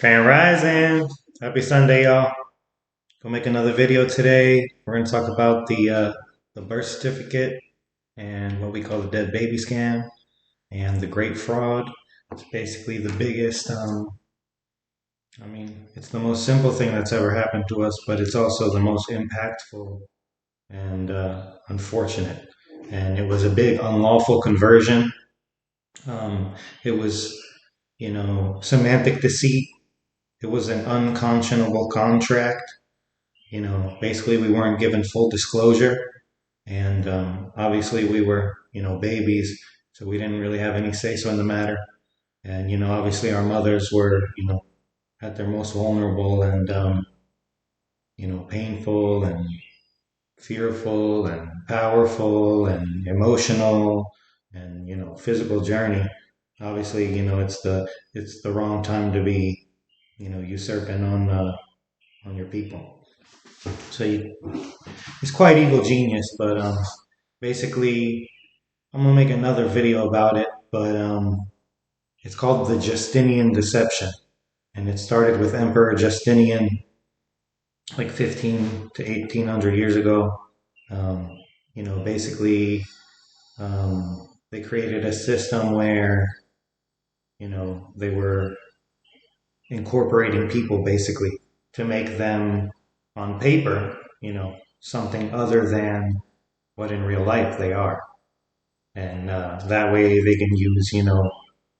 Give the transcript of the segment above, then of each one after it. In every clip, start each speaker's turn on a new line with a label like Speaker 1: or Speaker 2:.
Speaker 1: Grand Rising. Happy Sunday, y'all. Gonna make another video today. We're gonna talk about the birth certificate and what we call the dead baby scam and the great fraud. It's basically the biggest. It's the most simple thing that's ever happened to us, but it's also the most impactful and unfortunate. And it was a big unlawful conversion. It was, semantic deceit. It was an unconscionable contract. Basically we weren't given full disclosure, and obviously we were, babies, so we didn't really have any say so in the matter. And obviously our mothers were, at their most vulnerable and painful and fearful and powerful and emotional and physical journey. Obviously, it's the wrong time to be, usurping on your people. So he's quite evil genius, but basically, I'm gonna make another video about it. But it's called the Justinian Deception, and it started with Emperor Justinian, like 15 to 1800 years ago. Basically, they created a system where they were incorporating people basically to make them on paper, something other than what in real life they are. And that way they can use,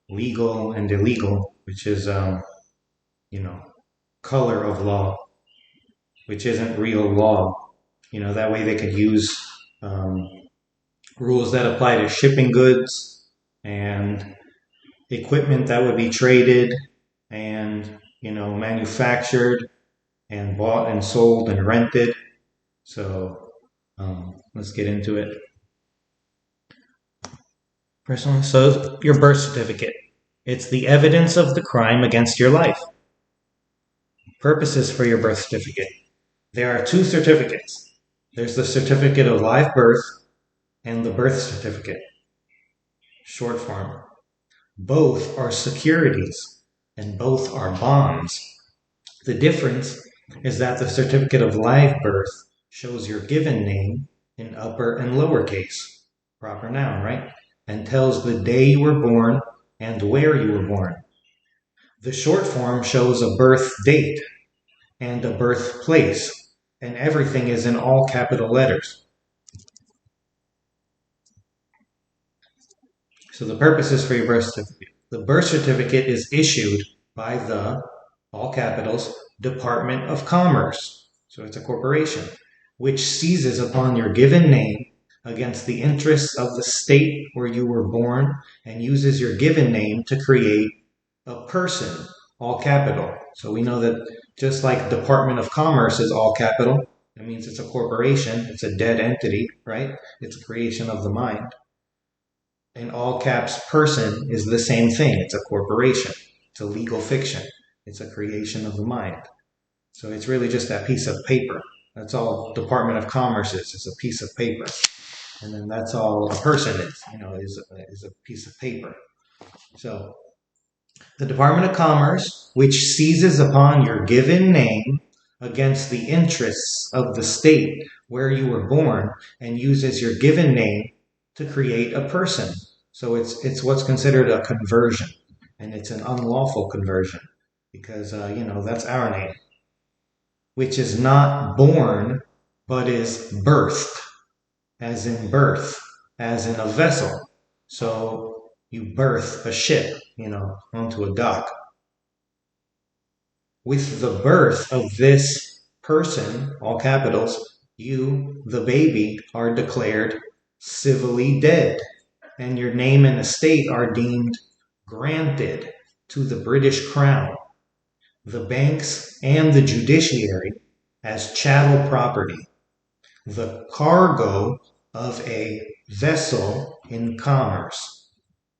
Speaker 1: legal and illegal, which is, color of law, which isn't real law. That way they could use rules that apply to shipping goods and equipment that would be traded and, manufactured and bought and sold and rented. So let's get into it. Personally, so your birth certificate. It's the evidence of the crime against your life. Purposes for your birth certificate. There are two certificates. There's the certificate of live birth and the birth certificate, short form. Both are securities and both are bonds. The difference is that the certificate of live birth shows your given name in upper and lowercase, proper noun, right? And tells the day you were born and where you were born. The short form shows a birth date and a birthplace, and everything is in all capital letters. So the purposes for your birth certificate. The birth certificate is issued by the, all capitals, Department of Commerce. So it's a corporation, which seizes upon your given name against the interests of the state where you were born and uses your given name to create a person, all capital. So we know that just like Department of Commerce is all capital, that means it's a corporation, it's a dead entity, right? It's a creation of the mind. An all caps person is the same thing. It's a corporation. It's a legal fiction. It's a creation of the mind. So it's really just that piece of paper. That's all Department of Commerce is. It's a piece of paper. And then that's all a person is a piece of paper. So the Department of Commerce, which seizes upon your given name against the interests of the state where you were born and uses your given name to create a person. So it's what's considered a conversion, and it's an unlawful conversion because, that's our name, which is not born, but is birthed, as in birth, as in a vessel. So you birth a ship, onto a dock. With the birth of this person, all capitals, you, the baby, are declared civilly dead, and your name and estate are deemed granted to the British Crown, the banks, and the judiciary as chattel property, the cargo of a vessel in commerce.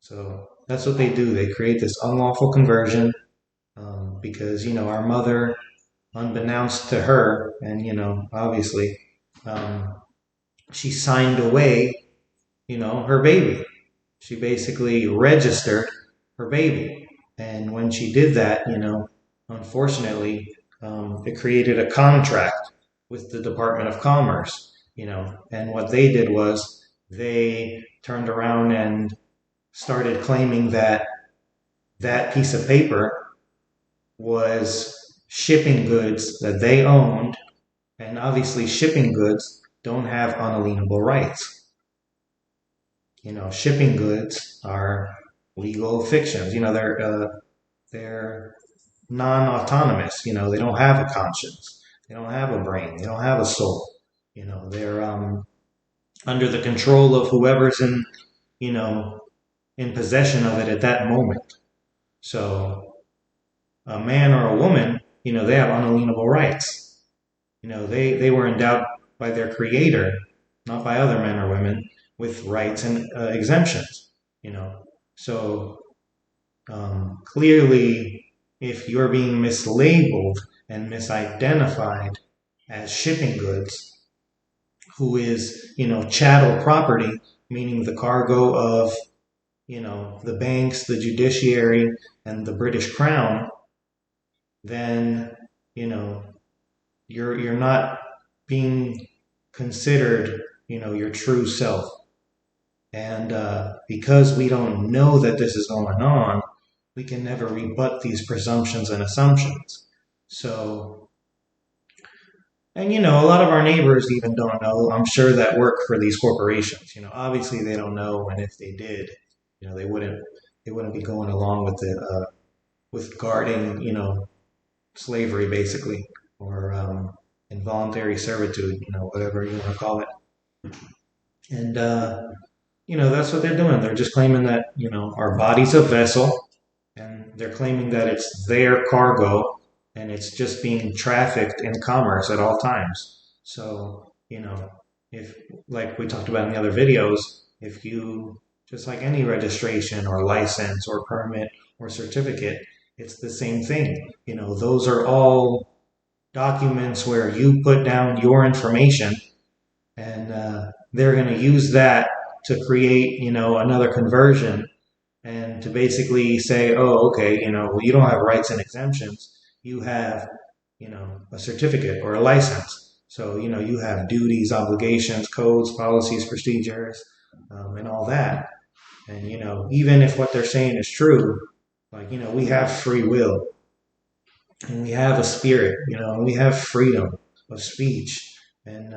Speaker 1: So that's what they do. They create this unlawful conversion because, our mother, unbeknownst to her, and, obviously, she signed away, her baby. She basically registered her baby. And when she did that, unfortunately, it created a contract with the Department of Commerce, and what they did was they turned around and started claiming that that piece of paper was shipping goods that they owned, and obviously shipping goods don't have unalienable rights. Shipping goods are legal fictions. They're non-autonomous. They don't have a conscience. They don't have a brain. They don't have a soul. They're under the control of whoever's in possession of it at that moment. So a man or a woman, they have unalienable rights. They were endowed by their creator, not by other men or women, with rights and exemptions. So clearly, if you're being mislabeled and misidentified as shipping goods, who is, chattel property, meaning the cargo of, the banks, the judiciary, and the British Crown, then, you're not being considered, your true self. And because we don't know that this is going on, we can never rebut these presumptions and assumptions. So, and a lot of our neighbors even don't know, I'm sure, that work for these corporations. Obviously they don't know, and if they did, they wouldn't be going along with the with guarding, slavery basically, or involuntary servitude, whatever you want to call it. And that's what they're doing. They're just claiming that, our body's a vessel, and they're claiming that it's their cargo, and it's just being trafficked in commerce at all times. So, if, like we talked about in the other videos, if you, just like any registration or license or permit or certificate, it's the same thing. Those are all documents where you put down your information, and they're going to use that to create, another conversion, and to basically say, oh, okay, well, you don't have rights and exemptions. You have, a certificate or a license. So, you have duties, obligations, codes, policies, procedures, and all that. And, even if what they're saying is true, like, we have free will, and we have a spirit, and we have freedom of speech, and,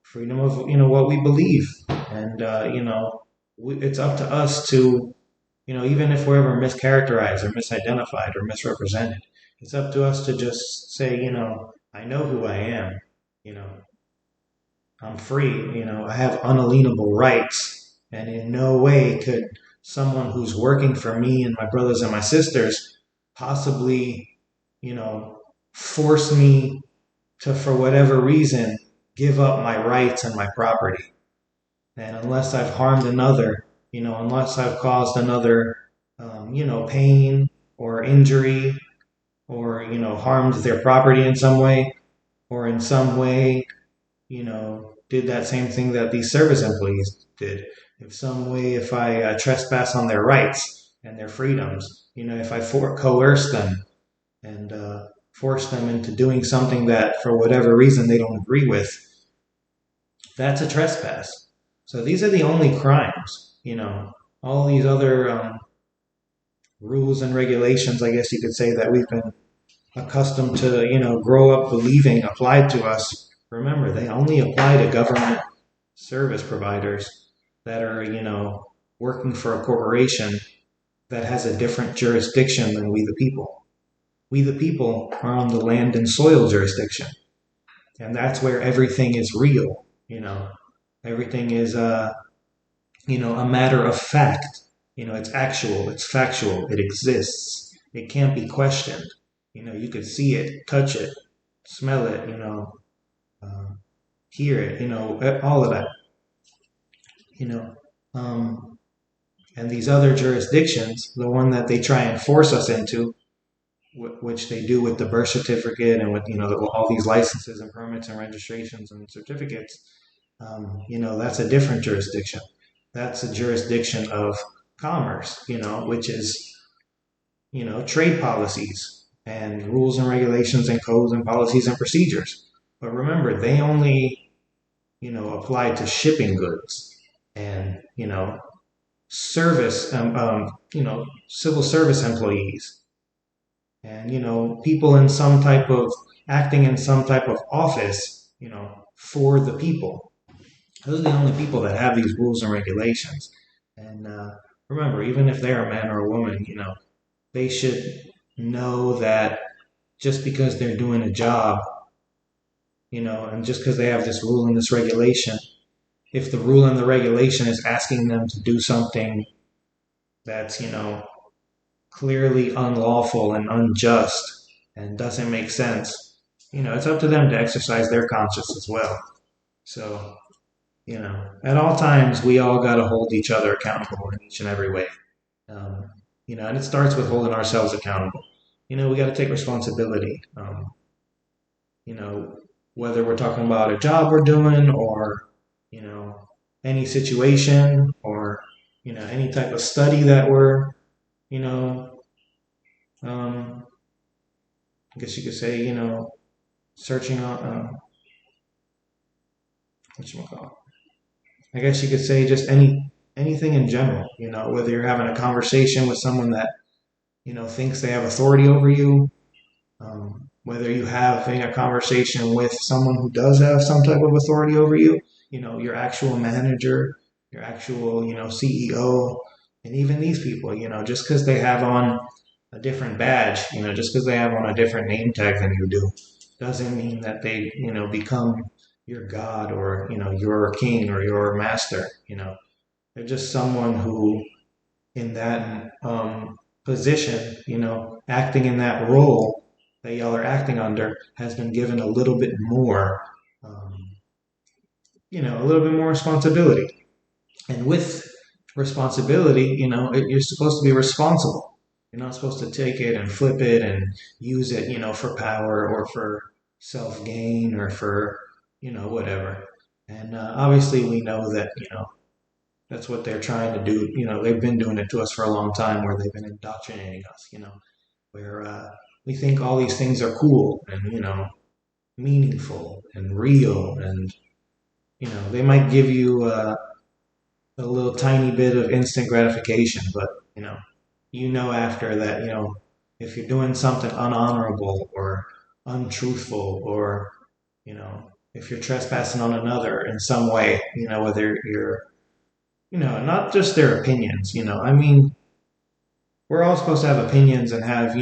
Speaker 1: freedom of, what we believe. And, it's up to us to, even if we're ever mischaracterized or misidentified or misrepresented, it's up to us to just say, I know who I am, I'm free, I have unalienable rights, and in no way could someone who's working for me and my brothers and my sisters possibly, force me to, for whatever reason, give up my rights and my property. And unless I've harmed another, unless I've caused another, pain or injury, or, harmed their property in some way, or in some way, did that same thing that these service employees did. If I trespass on their rights and their freedoms, if I coerce them and force them into doing something that for whatever reason they don't agree with, that's a trespass. So these are the only crimes, all these other rules and regulations, I guess you could say, that we've been accustomed to, grow up believing applied to us. Remember, they only apply to government service providers that are, working for a corporation that has a different jurisdiction than we the people. We the people are on the land and soil jurisdiction. And that's where everything is real, Everything is, a matter of fact. It's actual, it's factual, it exists. It can't be questioned. You could see it, touch it, smell it, hear it, all of that. And these other jurisdictions, the one that they try and force us into, which they do with the birth certificate and with, all these licenses and permits and registrations and certificates, that's a different jurisdiction. That's a jurisdiction of commerce, which is, trade policies, and rules and regulations and codes and policies and procedures. But remember, they only, apply to shipping goods and, service, civil service employees and, people in some type of, acting in some type of office, for the people. Those are the only people that have these rules and regulations. And remember, even if they're a man or a woman, they should know that just because they're doing a job, and just because they have this rule and this regulation, if the rule and the regulation is asking them to do something that's, clearly unlawful and unjust and doesn't make sense, it's up to them to exercise their conscience as well. So, at all times, we all got to hold each other accountable in each and every way. And it starts with holding ourselves accountable. We got to take responsibility. Whether we're talking about a job we're doing or, any situation or, any type of study that we're, I guess you could say, searching on, whatchamacallit? I guess you could say just anything in general, whether you're having a conversation with someone that, thinks they have authority over you, whether you having a conversation with someone who does have some type of authority over you, your actual manager, your actual, CEO, and even these people, just because they have on a different badge, just because they have on a different name tag than you do, doesn't mean that they, become your God or, your king or your master, They're just someone who, in that position, acting in that role that y'all are acting under, has been given a little bit more, a little bit more responsibility. And with responsibility, you're supposed to be responsible. You're not supposed to take it and flip it and use it, for power or for self gain or for, whatever. And obviously, we know that, that's what they're trying to do. They've been doing it to us for a long time, where they've been indoctrinating us, where we think all these things are cool and, meaningful and real. And, they might give you a little tiny bit of instant gratification, but, after that, if you're doing something unhonorable or untruthful or, if you're trespassing on another in some way, whether you're not just their opinions, I mean, we're all supposed to have opinions and have,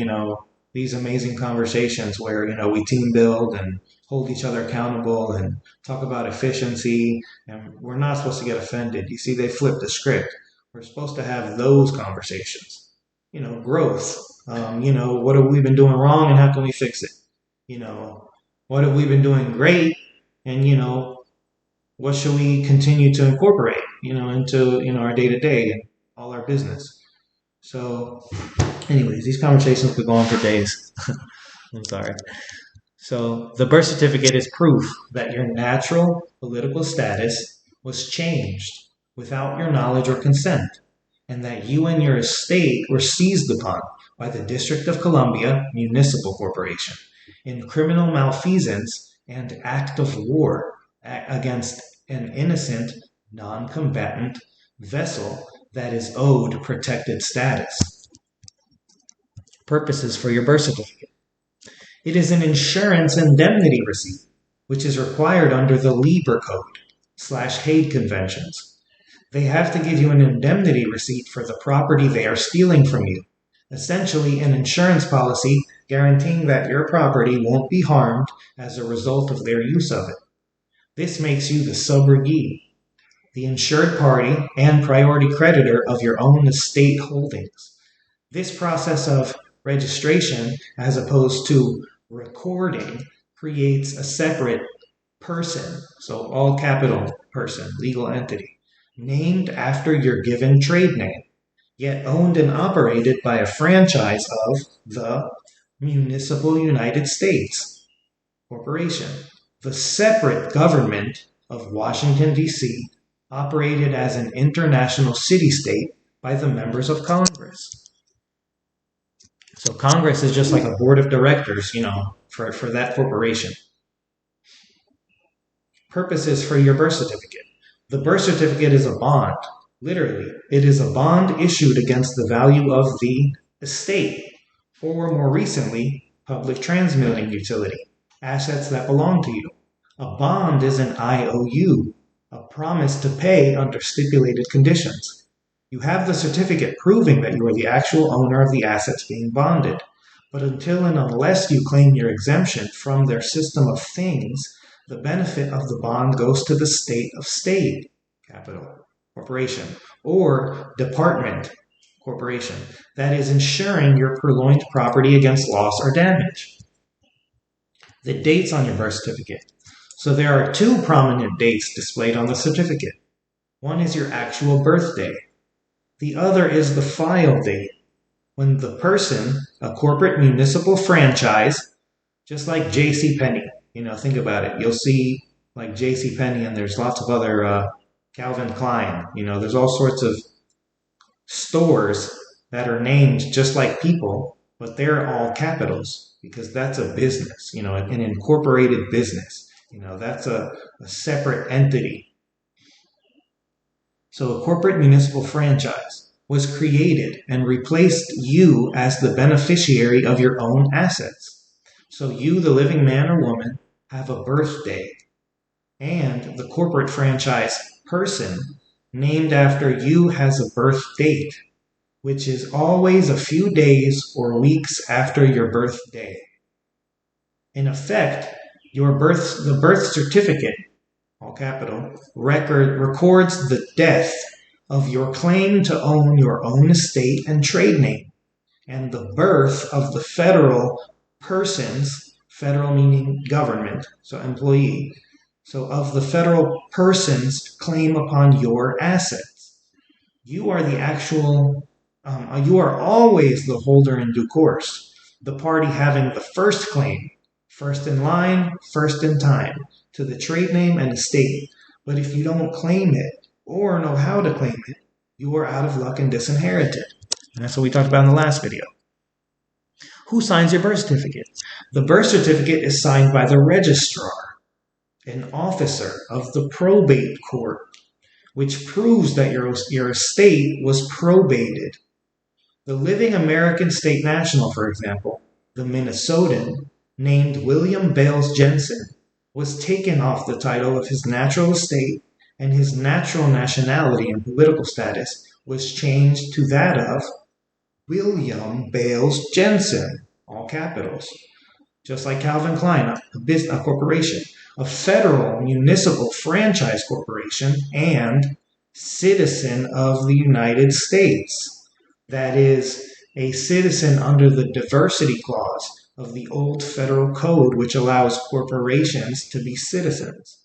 Speaker 1: these amazing conversations where, we team build and hold each other accountable and talk about efficiency. And we're not supposed to get offended. You see, they flipped the script. We're supposed to have those conversations, growth. What have we been doing wrong and how can we fix it? What have we been doing great and, what should we continue to incorporate, into, our day to day and all our business. So, anyways, these conversations could go on for days. I'm sorry. So, the birth certificate is proof that your natural political status was changed without your knowledge or consent, and that you and your estate were seized upon by the District of Columbia Municipal Corporation in criminal malfeasance and act of war against an innocent, non-combatant vessel that is owed protected status. Purposes for your birth certificate. It is an insurance indemnity receipt, which is required under the Lieber Code/Hague Conventions. They have to give you an indemnity receipt for the property they are stealing from you, essentially an insurance policy guaranteeing that your property won't be harmed as a result of their use of it. This makes you the subrogee, the insured party and priority creditor of your own estate holdings. This process of registration, as opposed to recording, creates a separate person, so all capital person, legal entity, named after your given trade name, yet owned and operated by a franchise of the Municipal United States Corporation, the separate government of Washington, D.C., operated as an international city-state by the members of Congress. So Congress is just like a board of directors, for that corporation. Purposes for your birth certificate. The birth certificate is a bond. Literally, it is a bond issued against the value of the estate, or more recently, public transmitting utility, assets that belong to you. A bond is an IOU, a promise to pay under stipulated conditions. You have the certificate proving that you are the actual owner of the assets being bonded. But until and unless you claim your exemption from their system of things, the benefit of the bond goes to the state of state, capital, corporation, or department, corporation, that is ensuring your purloined property against loss or damage. The dates on your birth certificate. So there are two prominent dates displayed on the certificate. One is your actual birthday. The other is the file date, when the person, a corporate municipal franchise, just like JCPenney, think about it. You'll see like JCPenney, and there's lots of other Calvin Klein. There's all sorts of stores that are named just like people, but they're all capitals because that's a business, an incorporated business. That's a separate entity. So a corporate municipal franchise was created and replaced you as the beneficiary of your own assets. So you, the living man or woman, have a birthday, and the corporate franchise person named after you has a birth date, which is always a few days or weeks after your birthday. In effect, the birth certificate, all capital, records the death of your claim to own your own estate and trade name, and the birth of the federal persons, federal meaning government, so employee, so of the federal person's claim upon your assets. You are you are always the holder in due course, the party having the first claim, first in line, first in time, to the trade name and estate. But if you don't claim it or know how to claim it, you are out of luck and disinherited. And that's what we talked about in the last video. Who signs your birth certificate? The birth certificate is signed by the registrar, an officer of the probate court, which proves that your estate was probated. The living American state national, for example, the Minnesotan, named William Bales Jensen, was taken off the title of his natural estate, and his natural nationality and political status was changed to that of William Bales Jensen, all capitals. Just like Calvin Klein, a corporation, a federal municipal franchise corporation, and citizen of the United States. That is, a citizen under the diversity clause of the old federal code, which allows corporations to be citizens.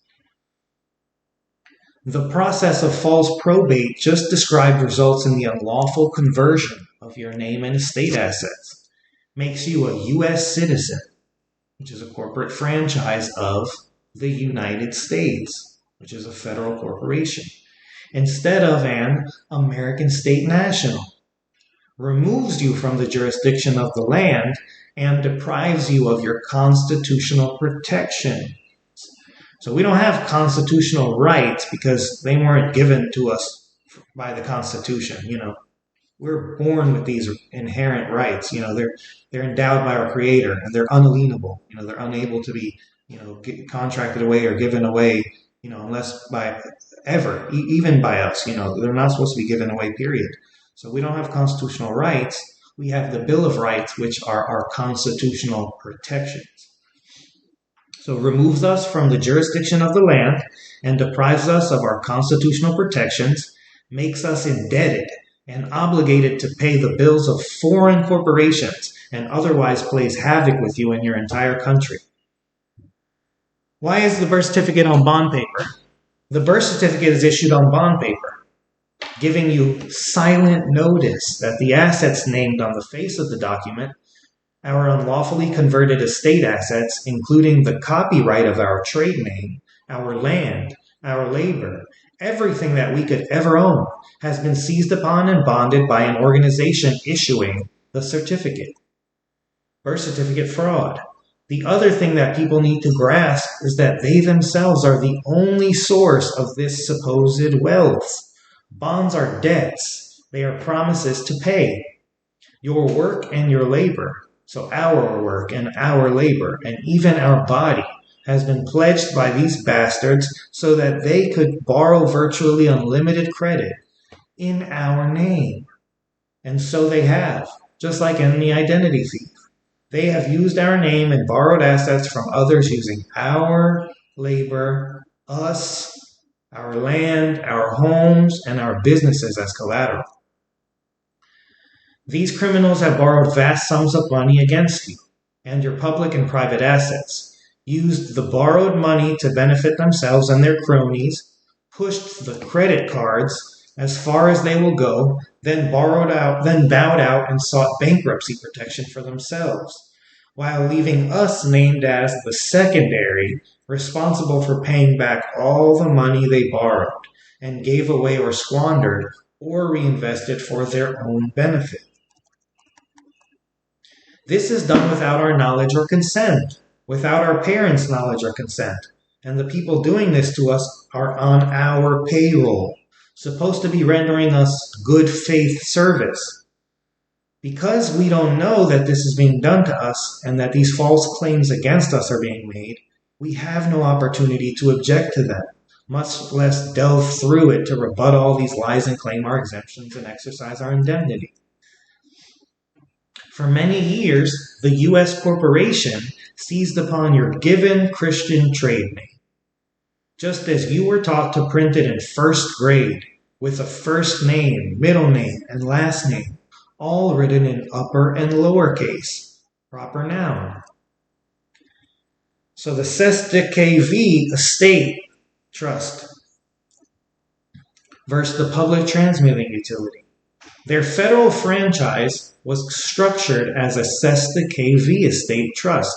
Speaker 1: The process of false probate just described results in the unlawful conversion of your name and estate assets, makes you a U.S. citizen, which is a corporate franchise of the United States, which is a federal corporation, instead of an American state national, removes you from the jurisdiction of the land, and deprives you of your constitutional protection. So we don't have constitutional rights because they weren't given to us by the Constitution. We're born with these inherent rights. They're endowed by our Creator, and they're unalienable. They're unable to be, contracted away or given away, unless by ever, even by us. They're not supposed to be given away, period. So we don't have constitutional rights. We have the Bill of Rights, which are our constitutional protections. So removes us from the jurisdiction of the land and deprives us of our constitutional protections, makes us indebted and obligated to pay the bills of foreign corporations, and otherwise plays havoc with you and your entire country. Why is the birth certificate on bond paper? The birth certificate is issued on bond paper, giving you silent notice that the assets named on the face of the document, our unlawfully converted estate assets, including the copyright of our trade name, our land, our labor, everything that we could ever own, has been seized upon and bonded by an organization issuing the certificate. Birth certificate fraud. The other thing that people need to grasp is that they themselves are the only source of this supposed wealth. Bonds are debts. They are promises to pay. Your work and your labor, so our work and our labor, and even our body, has been pledged by these bastards so that they could borrow virtually unlimited credit in our name. And so they have, just like in the identity thief. They have used our name and borrowed assets from others using our labor, us, our land, our homes, and our businesses as collateral. These criminals have borrowed vast sums of money against you and your public and private assets, used the borrowed money to benefit themselves and their cronies, pushed the credit cards as far as they will go, then bowed out and sought bankruptcy protection for themselves, while leaving us named as the secondary, responsible for paying back all the money they borrowed and gave away or squandered or reinvested for their own benefit. This is done without our knowledge or consent, without our parents' knowledge or consent, and the people doing this to us are on our payroll, supposed to be rendering us good faith service. Because we don't know that this is being done to us and that these false claims against us are being made, we have no opportunity to object to them, much less delve through it to rebut all these lies and claim our exemptions and exercise our indemnity. For many years, the U.S. corporation seized upon your given Christian trade name, just as you were taught to print it in first grade with a first name, middle name, and last name, all written in upper and lowercase, proper noun. So the Cestui estate trust versus the public transmitting utility. Their federal franchise was structured as a Cestui estate trust,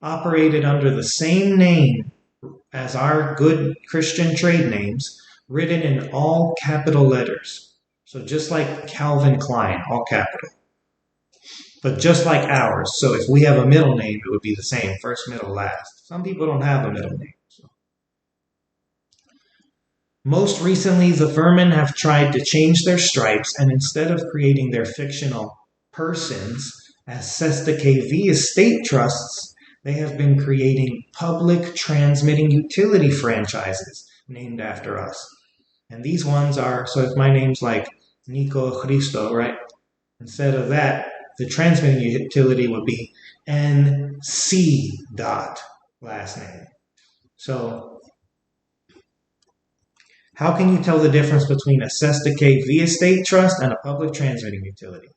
Speaker 1: operated under the same name as our good Christian trade names, written in all capital letters. So just like Calvin Klein, all capital. But just like ours. So if we have a middle name, it would be the same, first, middle, last. Some people don't have a middle name. So. Most recently, the vermin have tried to change their stripes, and instead of creating their fictional persons as Cestui estate trusts, they have been creating public transmitting utility franchises named after us. And these ones are, so if my name's like Nico Christo, right? Instead of that, the transmitting utility would be NC dot last name. So how can you tell the difference between a Cestui estate trust and a public transmitting utility?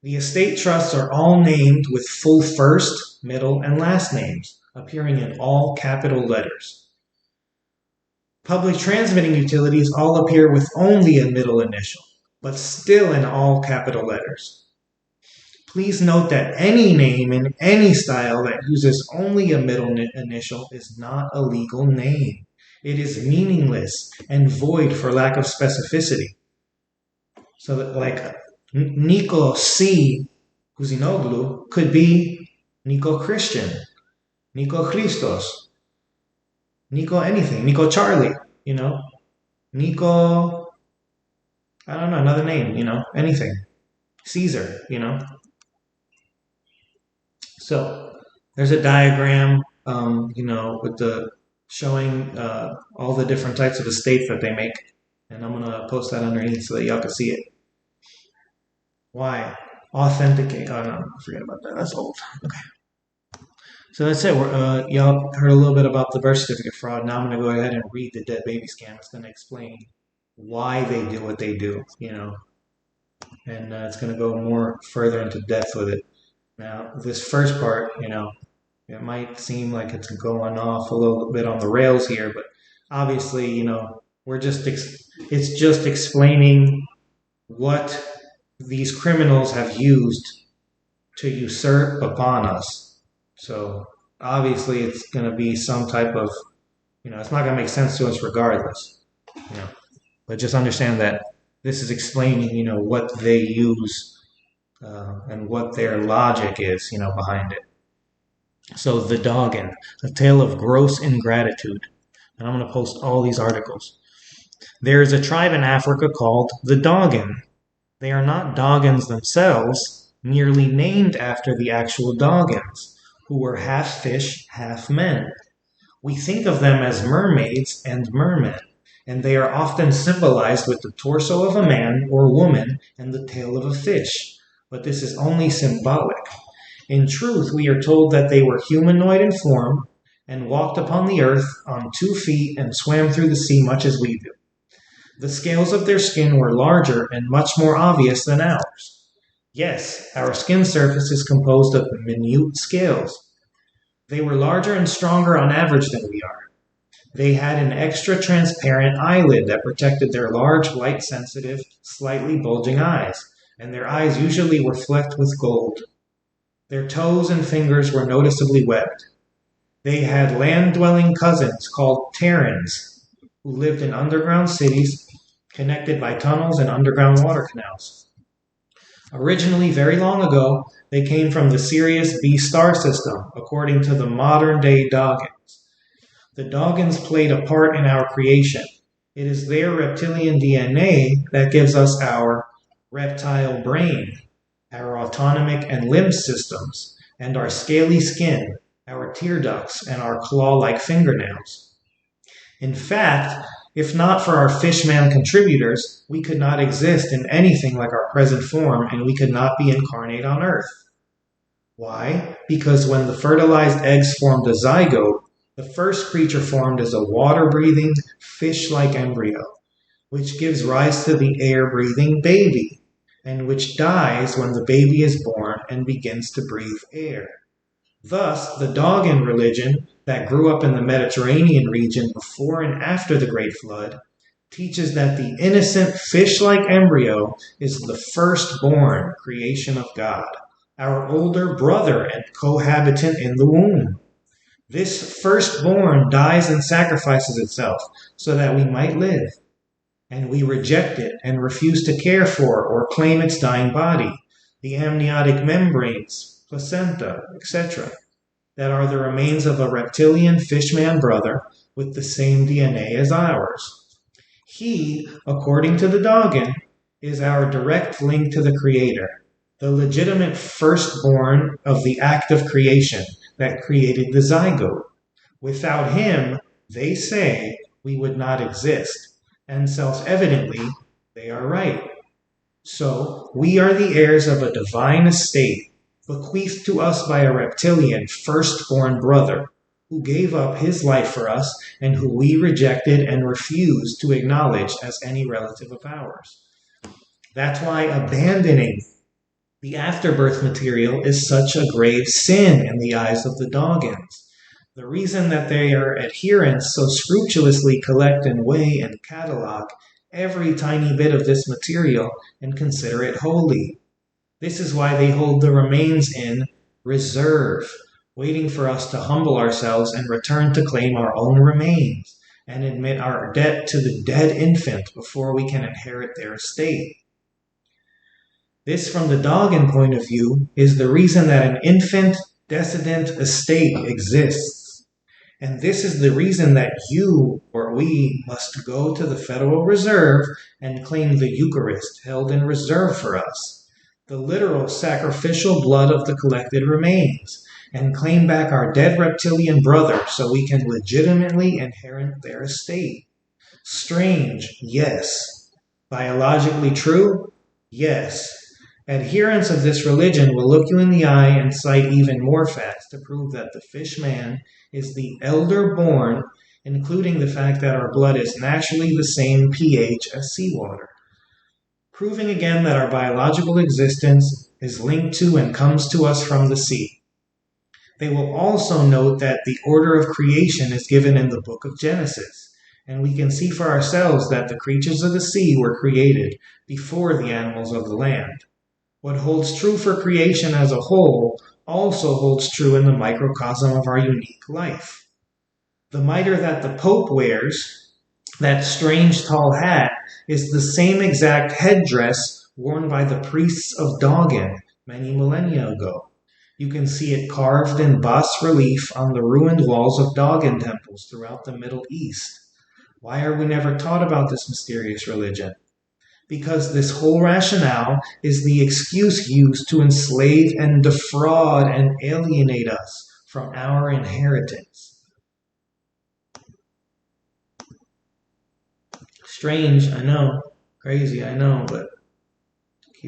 Speaker 1: The estate trusts are all named with full first, middle, and last names, appearing in all capital letters. Public transmitting utilities all appear with only a middle initial, but still in all capital letters. Please note that any name in any style that uses only a middle initial is not a legal name. It is meaningless and void for lack of specificity. So that, like, Nico C. Kuzinoglu could be Nico Christian, Nico Christos, Nico anything, Nico Charlie, Nico, I don't know, another name, anything. Caesar, So there's a diagram, with the showing all the different types of estates that they make. And I'm going to post that underneath so that y'all can see it. Why? Authenticate. Oh, no, forget about that. That's old. Okay. So that's it. Y'all heard a little bit about the birth certificate fraud. Now I'm going to go ahead and read the dead baby scam. It's going to explain why they do what they do, And it's going to go more further into depth with it. Now, this first part, it might seem like it's going off a little bit on the rails here, but obviously, it's just explaining what these criminals have used to usurp upon us. So obviously it's going to be some type of, it's not going to make sense to us regardless, but just understand that this is explaining, what they use and what their logic is, behind it. So the Doggin, a tale of gross ingratitude. And I'm going to post all these articles. There is a tribe in Africa called the Doggin. They are not Doggins themselves, merely named after the actual Doggins, who were half fish, half men. We think of them as mermaids and mermen, and they are often symbolized with the torso of a man or woman and the tail of a fish. But this is only symbolic. In truth, we are told that they were humanoid in form and walked upon the earth on 2 feet and swam through the sea much as we do. The scales of their skin were larger and much more obvious than ours. Yes, our skin surface is composed of minute scales. They were larger and stronger on average than we are. They had an extra transparent eyelid that protected their large, light-sensitive, slightly bulging eyes, and their eyes usually were flecked with gold. Their toes and fingers were noticeably webbed. They had land-dwelling cousins called Terrans, who lived in underground cities connected by tunnels and underground water canals. Originally, very long ago, they came from the Sirius B star system, according to the modern-day Doggins. The Doggins played a part in our creation. It is their reptilian DNA that gives us our reptile brain, our autonomic and limb systems, and our scaly skin, our tear ducts, and our claw-like fingernails. In fact, if not for our fishman contributors, we could not exist in anything like our present form, and we could not be incarnate on Earth. Why? Because when the fertilized eggs formed a zygote, the first creature formed is a water-breathing, fish-like embryo, which gives rise to the air-breathing baby, and which dies when the baby is born and begins to breathe air. Thus, the Doggin religion that grew up in the Mediterranean region before and after the Great Flood teaches that the innocent fish-like embryo is the firstborn creation of God, our older brother and cohabitant in the womb. This firstborn dies and sacrifices itself so that we might live, and we reject it and refuse to care for or claim its dying body, the amniotic membranes, placenta, etc., that are the remains of a reptilian fishman brother with the same DNA as ours. He, according to the Doggin, is our direct link to the Creator, the legitimate firstborn of the act of creation that created the zygote. Without him, they say, we would not exist, and self-evidently, they are right. So, we are the heirs of a divine estate, bequeathed to us by a reptilian firstborn brother, who gave up his life for us and who we rejected and refused to acknowledge as any relative of ours. That's why abandoning the afterbirth material is such a grave sin in the eyes of the Doggins. The reason that their adherents so scrupulously collect and weigh and catalog every tiny bit of this material and consider it holy. This is why they hold the remains in reserve, waiting for us to humble ourselves and return to claim our own remains and admit our debt to the dead infant before we can inherit their estate. This, from the Doggin point of view, is the reason that an infant decedent estate exists. And this is the reason that you or we must go to the Federal Reserve and claim the Eucharist held in reserve for us, the literal sacrificial blood of the collected remains, and claim back our dead reptilian brother so we can legitimately inherit their estate. Strange, yes. Biologically true? Yes. Adherents of this religion will look you in the eye and cite even more facts to prove that the fish man is the elder born, including the fact that our blood is naturally the same pH as seawater, proving again that our biological existence is linked to and comes to us from the sea. They will also note that the order of creation is given in the book of Genesis, and we can see for ourselves that the creatures of the sea were created before the animals of the land. What holds true for creation as a whole also holds true in the microcosm of our unique life. The mitre that the Pope wears, that strange tall hat, is the same exact headdress worn by the priests of Doggin many millennia ago. You can see it carved in bas-relief on the ruined walls of Dogon temples throughout the Middle East. Why are we never taught about this mysterious religion? Because this whole rationale is the excuse used to enslave and defraud and alienate us from our inheritance. Strange, I know. Crazy, I know, but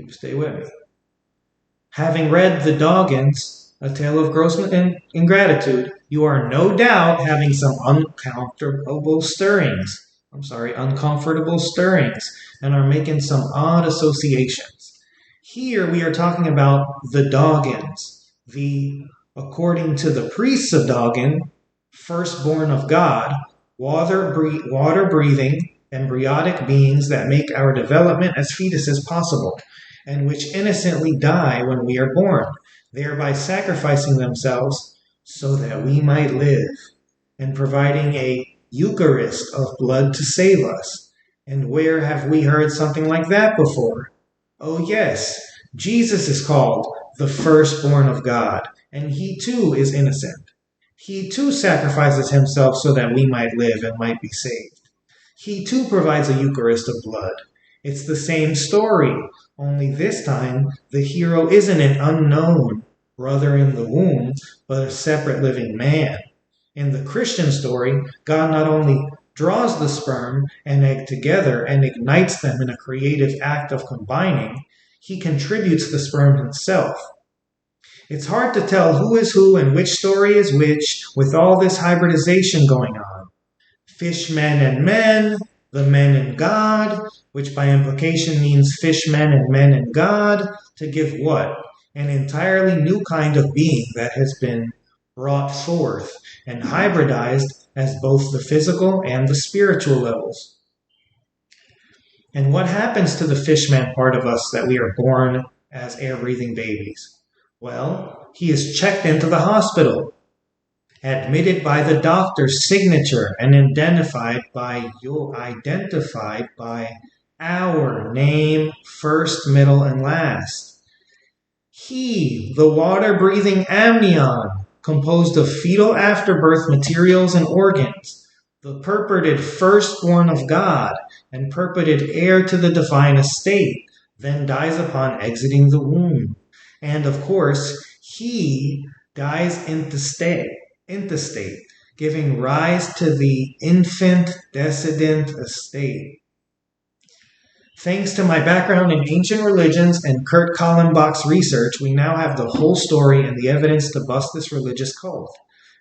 Speaker 1: stay with me. Having read The Doggins, A Tale of Gross Ingratitude, you are no doubt having some uncomfortable stirrings, and are making some odd associations. Here we are talking about the Doggins, according to the priests of Doggin, firstborn of God, water-breathing, embryonic beings that make our development as fetuses possible, and which innocently die when we are born, thereby sacrificing themselves so that we might live, and providing a Eucharist of blood to save us. And where have we heard something like that before? Oh yes, Jesus is called the firstborn of God, and he too is innocent. He too sacrifices himself so that we might live and might be saved. He too provides a Eucharist of blood. It's the same story, only this time the hero isn't an unknown brother in the womb, but a separate living man. In the Christian story, God not only draws the sperm and egg together and ignites them in a creative act of combining, he contributes the sperm himself. It's hard to tell who is who and which story is which with all this hybridization going on. Fishmen and men, the men and God, which by implication means fishmen and men and God, to give what? An entirely new kind of being that has been brought forth and hybridized as both the physical and the spiritual levels. And what happens to the fishman part of us that we are born as air-breathing babies? Well, he is checked into the hospital, admitted by the doctor's signature, and identified by our name, first, middle, and last. He, the water-breathing amnion, composed of fetal afterbirth materials and organs, the purported firstborn of God, and purported heir to the divine estate, then dies upon exiting the womb. And of course, he dies intestate, giving rise to the infant decedent estate. Thanks to my background in ancient religions and Kurt Kallenbach's research, we now have the whole story and the evidence to bust this religious cult.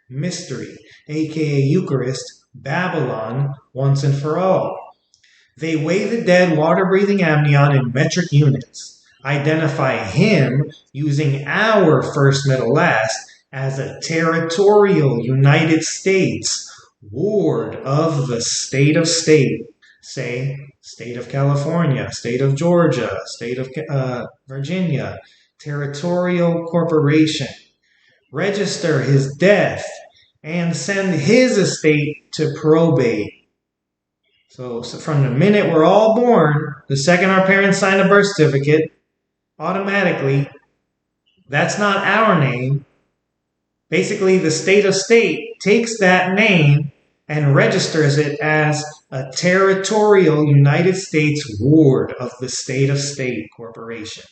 Speaker 1: Mystery, aka Eucharist, Babylon, once and for all. They weigh the dead water-breathing amnion in metric units, identify him using our first, middle, last as a territorial United States ward of the state of state. Say, state of California, state of Georgia, state of Virginia, territorial corporation. Register his death and send his estate to probate. So from the minute we're all born, the second our parents sign a birth certificate, automatically, that's not our name. Basically, the state of state takes that name and registers it as a territorial United States ward of the state of state corporation.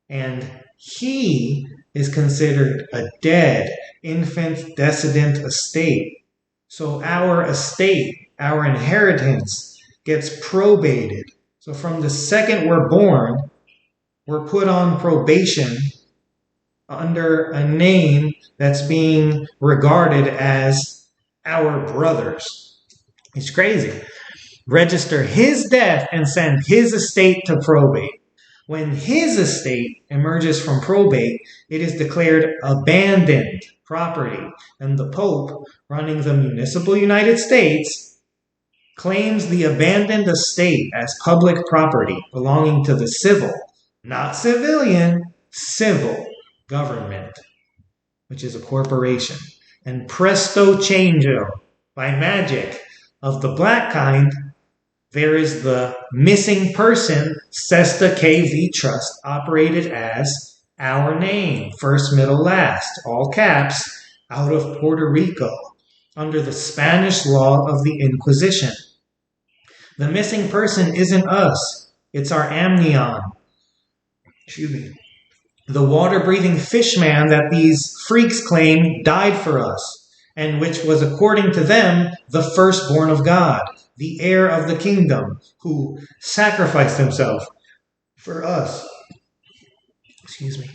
Speaker 1: And he is considered a dead infant decedent estate. So our estate, our inheritance, gets probated. So from the second we're born, we're put on probation under a name that's being regarded as our brothers. It's crazy. Register his death and send his estate to probate. When his estate emerges from probate, it is declared abandoned property, and the Pope, running the Municipal United States, claims the abandoned estate as public property belonging to the civil, not civilian, civil government, which is a corporation. And presto changeo, by magic of the black kind, there is the missing person Cestui KV Trust, operated as our name, first, middle, last, all caps, out of Puerto Rico, under the Spanish law of the Inquisition. The missing person isn't us, it's our amnion. Excuse me. The water-breathing fish man that these freaks claim died for us, and which was, according to them, the firstborn of God, the heir of the kingdom, who sacrificed himself for us. Excuse me.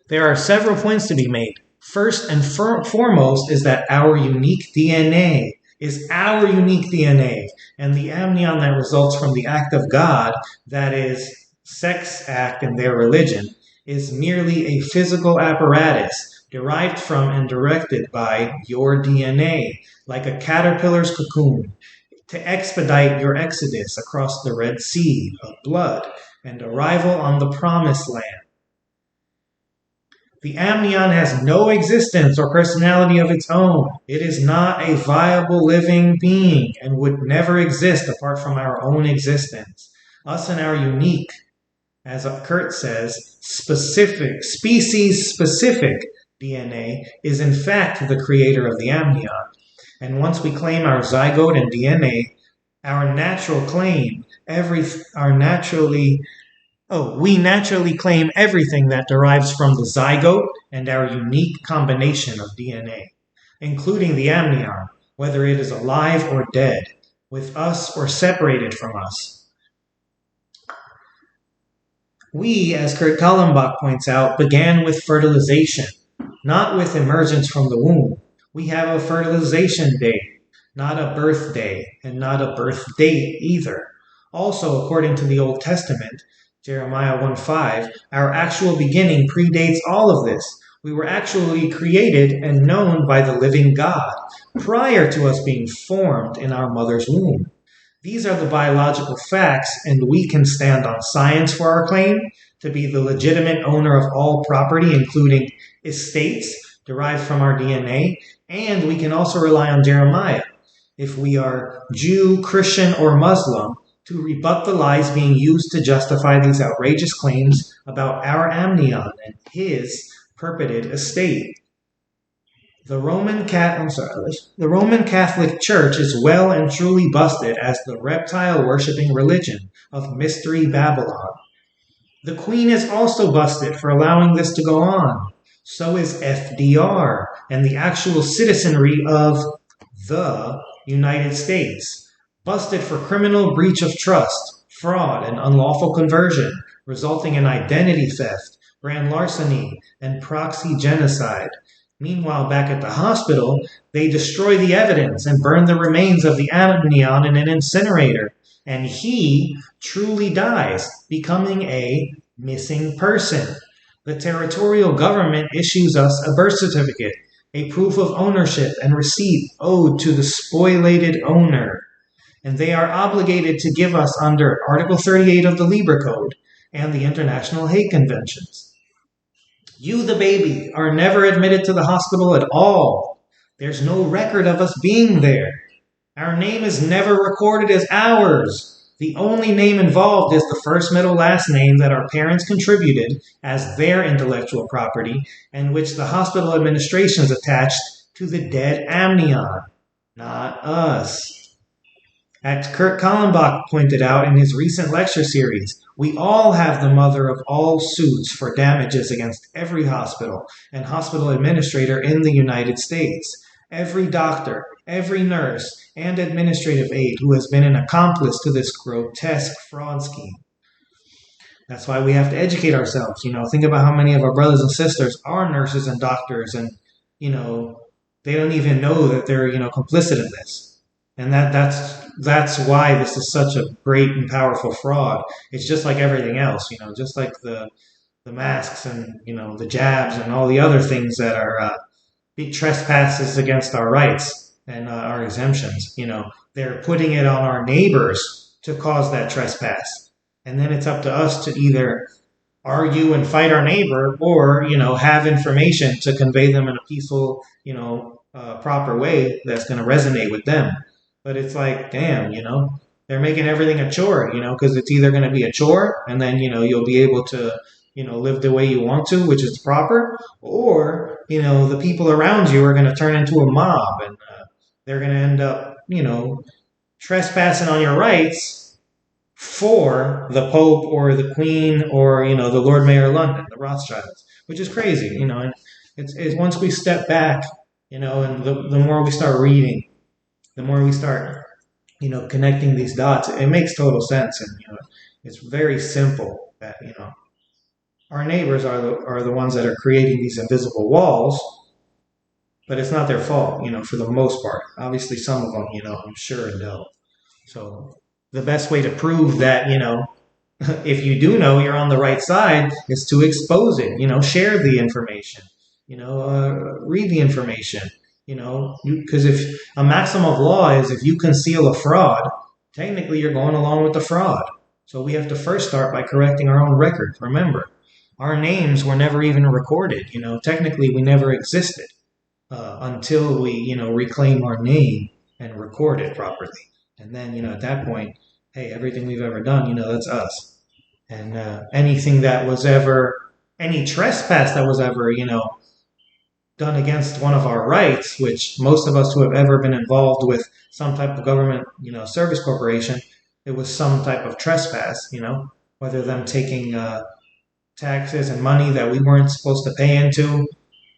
Speaker 1: There are several points to be made. First and foremost is that our unique DNA is our unique DNA, and the amnion that results from the act of God, that is, sex act in their religion, is merely a physical apparatus derived from and directed by your DNA, like a caterpillar's cocoon, to expedite your exodus across the Red Sea of blood and arrival on the Promised Land. The amnion has no existence or personality of its own. It is not a viable living being and would never exist apart from our own existence. Us and our unique, as Kurt says, species-specific DNA is in fact the creator of the amnion. And once we claim our zygote and DNA, we naturally claim everything that derives from the zygote and our unique combination of DNA, including the amnion, whether it is alive or dead, with us or separated from us. We, as Kurt Kallenbach points out, began with fertilization, not with emergence from the womb. We have a fertilization day, not a birth day, and not a birth date either. Also, according to the Old Testament, Jeremiah 1:5, our actual beginning predates all of this. We were actually created and known by the living God prior to us being formed in our mother's womb. These are the biological facts, and we can stand on science for our claim to be the legitimate owner of all property, including estates derived from our DNA, and we can also rely on Jeremiah, if we are Jew, Christian, or Muslim, to rebut the lies being used to justify these outrageous claims about our amnion and his purported estate. The Roman Catholic Church is well and truly busted as the reptile-worshipping religion of Mystery Babylon. The Queen is also busted for allowing this to go on. So is FDR and the actual citizenry of the United States. Busted for criminal breach of trust, fraud, and unlawful conversion, resulting in identity theft, grand larceny, and proxy genocide. Meanwhile, back at the hospital, they destroy the evidence and burn the remains of the amnion in an incinerator, and he truly dies, becoming a missing person. The territorial government issues us a birth certificate, a proof of ownership and receipt owed to the spoliated owner. And they are obligated to give us under Article 38 of the Libra Code and the International Hague Conventions. You, the baby, are never admitted to the hospital at all. There's no record of us being there. Our name is never recorded as ours. The only name involved is the first, middle, last name that our parents contributed as their intellectual property and which the hospital administrations attached to the dead amnion, not us. As Kurt Kallenbach pointed out in his recent lecture series, we all have the mother of all suits for damages against every hospital and hospital administrator in the United States. Every doctor, every nurse, and administrative aide who has been an accomplice to this grotesque fraud scheme. That's why we have to educate ourselves. Think about how many of our brothers and sisters are nurses and doctors, and, they don't even know that they're, complicit in this. And that's why this is such a great and powerful fraud. It's just like everything else, just like the masks and, the jabs and all the other things that are big trespasses against our rights and our exemptions. They're putting it on our neighbors to cause that trespass. And then it's up to us to either argue and fight our neighbor or, have information to convey them in a peaceful, proper way that's going to resonate with them. But it's like, damn, they're making everything a chore, because it's either going to be a chore and then, you'll be able to live the way you want to, which is proper, or, the people around you are going to turn into a mob, and they're going to end up, trespassing on your rights for the Pope or the Queen or, the Lord Mayor of London, the Rothschilds, which is crazy, and it's once we step back, and the more we start reading, the more we start, connecting these dots, it makes total sense. And, it's very simple that, our neighbors are the ones that are creating these invisible walls, but it's not their fault, for the most part. Obviously, some of them, I'm sure know. So the best way to prove that, if you do know you're on the right side is to expose it, share the information, read the information, because if a maxim of law is if you conceal a fraud, technically you're going along with the fraud. So we have to first start by correcting our own record. Remember, our names were never even recorded. Technically we never existed until we, reclaim our name and record it properly. And then, at that point, hey, everything we've ever done, that's us. And anything that was ever, any trespass that was ever, done against one of our rights, which most of us who have ever been involved with some type of government, service corporation, it was some type of trespass, whether them taking taxes and money that we weren't supposed to pay into,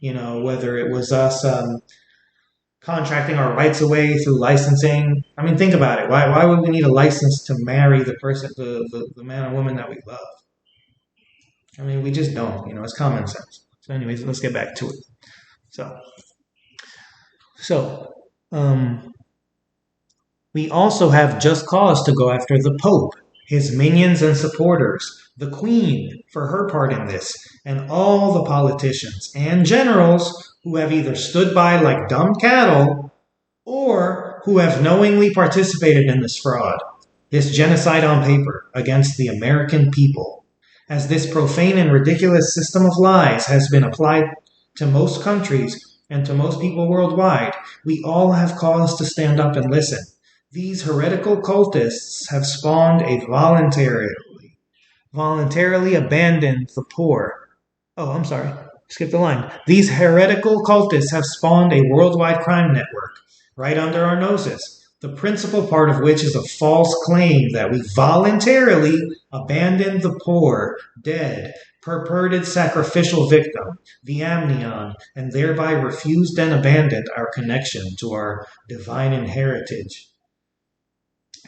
Speaker 1: whether it was us contracting our rights away through licensing. I mean, think about it. Why would we need a license to marry the person, the man or woman that we love? I mean, we just don't. It's common sense. So anyways, let's get back to it. So, we also have just cause to go after the Pope, his minions and supporters, the Queen for her part in this, and all the politicians and generals who have either stood by like dumb cattle or who have knowingly participated in this fraud, this genocide on paper against the American people. As this profane and ridiculous system of lies has been applied to most countries and to most people worldwide, we all have cause to stand up and listen. These heretical cultists have spawned a voluntarily abandoned the poor. Oh, I'm sorry. Skip the line. These heretical cultists have spawned a worldwide crime network right under our noses, the principal part of which is a false claim that we voluntarily abandoned the poor, dead, purported sacrificial victim, the amnion, and thereby refused and abandoned our connection to our divine heritage.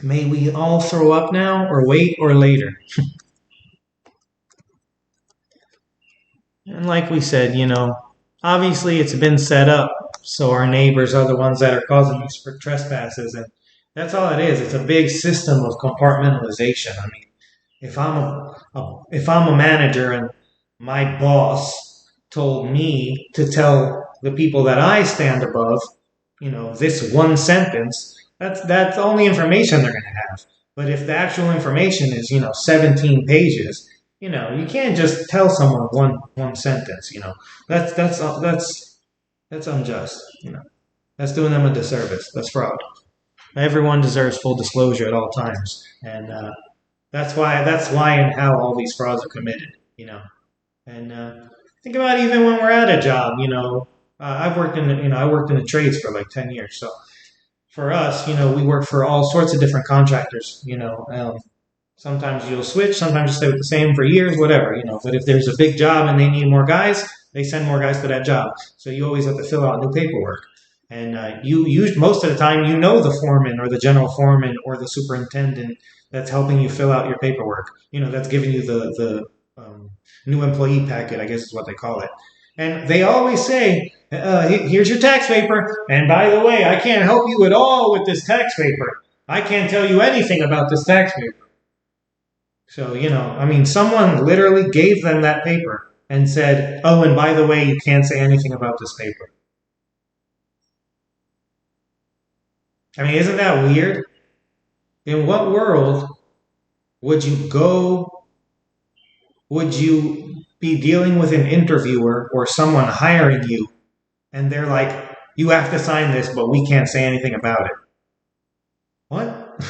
Speaker 1: May we all throw up now, or wait, or later? And like we said, obviously it's been set up so our neighbors are the ones that are causing these trespasses, and that's all it is. It's a big system of compartmentalization. I mean, if I'm a manager and my boss told me to tell the people that I stand above, this one sentence, that's the only information they're going to have. But if the actual information is, 17 pages, you can't just tell someone one sentence. That's unjust. That's doing them a disservice. That's fraud. Everyone deserves full disclosure at all times, and that's why and how all these frauds are committed. And think about even when we're at a job. I've worked in I worked in the trades for like 10 years, so. For us, we work for all sorts of different contractors, sometimes you'll switch, sometimes you stay with the same for years, whatever, but if there's a big job and they need more guys, they send more guys to that job. So you always have to fill out new paperwork. And you most of the time, the foreman or the general foreman or the superintendent that's helping you fill out your paperwork, that's giving you the new employee packet, I guess is what they call it. And they always say, here's your tax paper. And by the way, I can't help you at all with this tax paper. I can't tell you anything about this tax paper. So, someone literally gave them that paper and said, oh, and by the way, you can't say anything about this paper. I mean, isn't that weird? In what world would you be dealing with an interviewer or someone hiring you, and they're like, you have to sign this, but we can't say anything about it? What?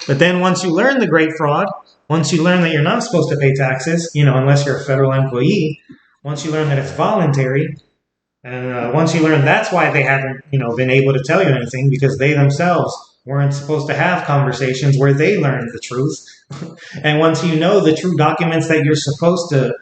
Speaker 1: But then once you learn the great fraud, once you learn that you're not supposed to pay taxes, unless you're a federal employee, once you learn that it's voluntary, and once you learn that's why they haven't, been able to tell you anything, because they themselves weren't supposed to have conversations where they learned the truth. And once you know the true documents that you're supposed to,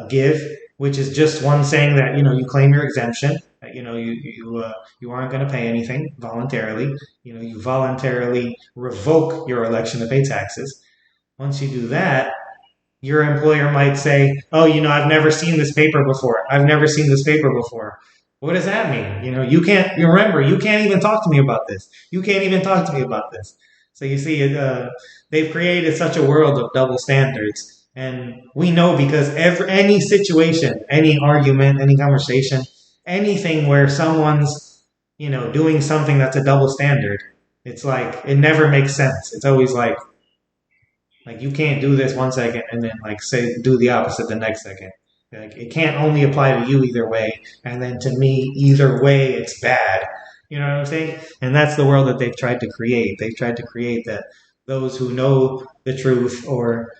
Speaker 1: give, which is just one saying that, you claim your exemption, that, you aren't going to pay anything voluntarily. You voluntarily revoke your election to pay taxes. Once you do that, your employer might say, oh, I've never seen this paper before. I've never seen this paper before. What does that mean? You can't, remember, you can't even talk to me about this. You can't even talk to me about this. So you see, they've created such a world of double standards. And we know because any situation, any argument, any conversation, anything where someone's, doing something that's a double standard, it's like, it never makes sense. It's always like you can't do this 1 second and then say do the opposite the next second. It can't only apply to you either way, and then to me either way it's bad. You know what I'm saying? And that's the world that they've tried to create. They've tried to create that those who know the truth, or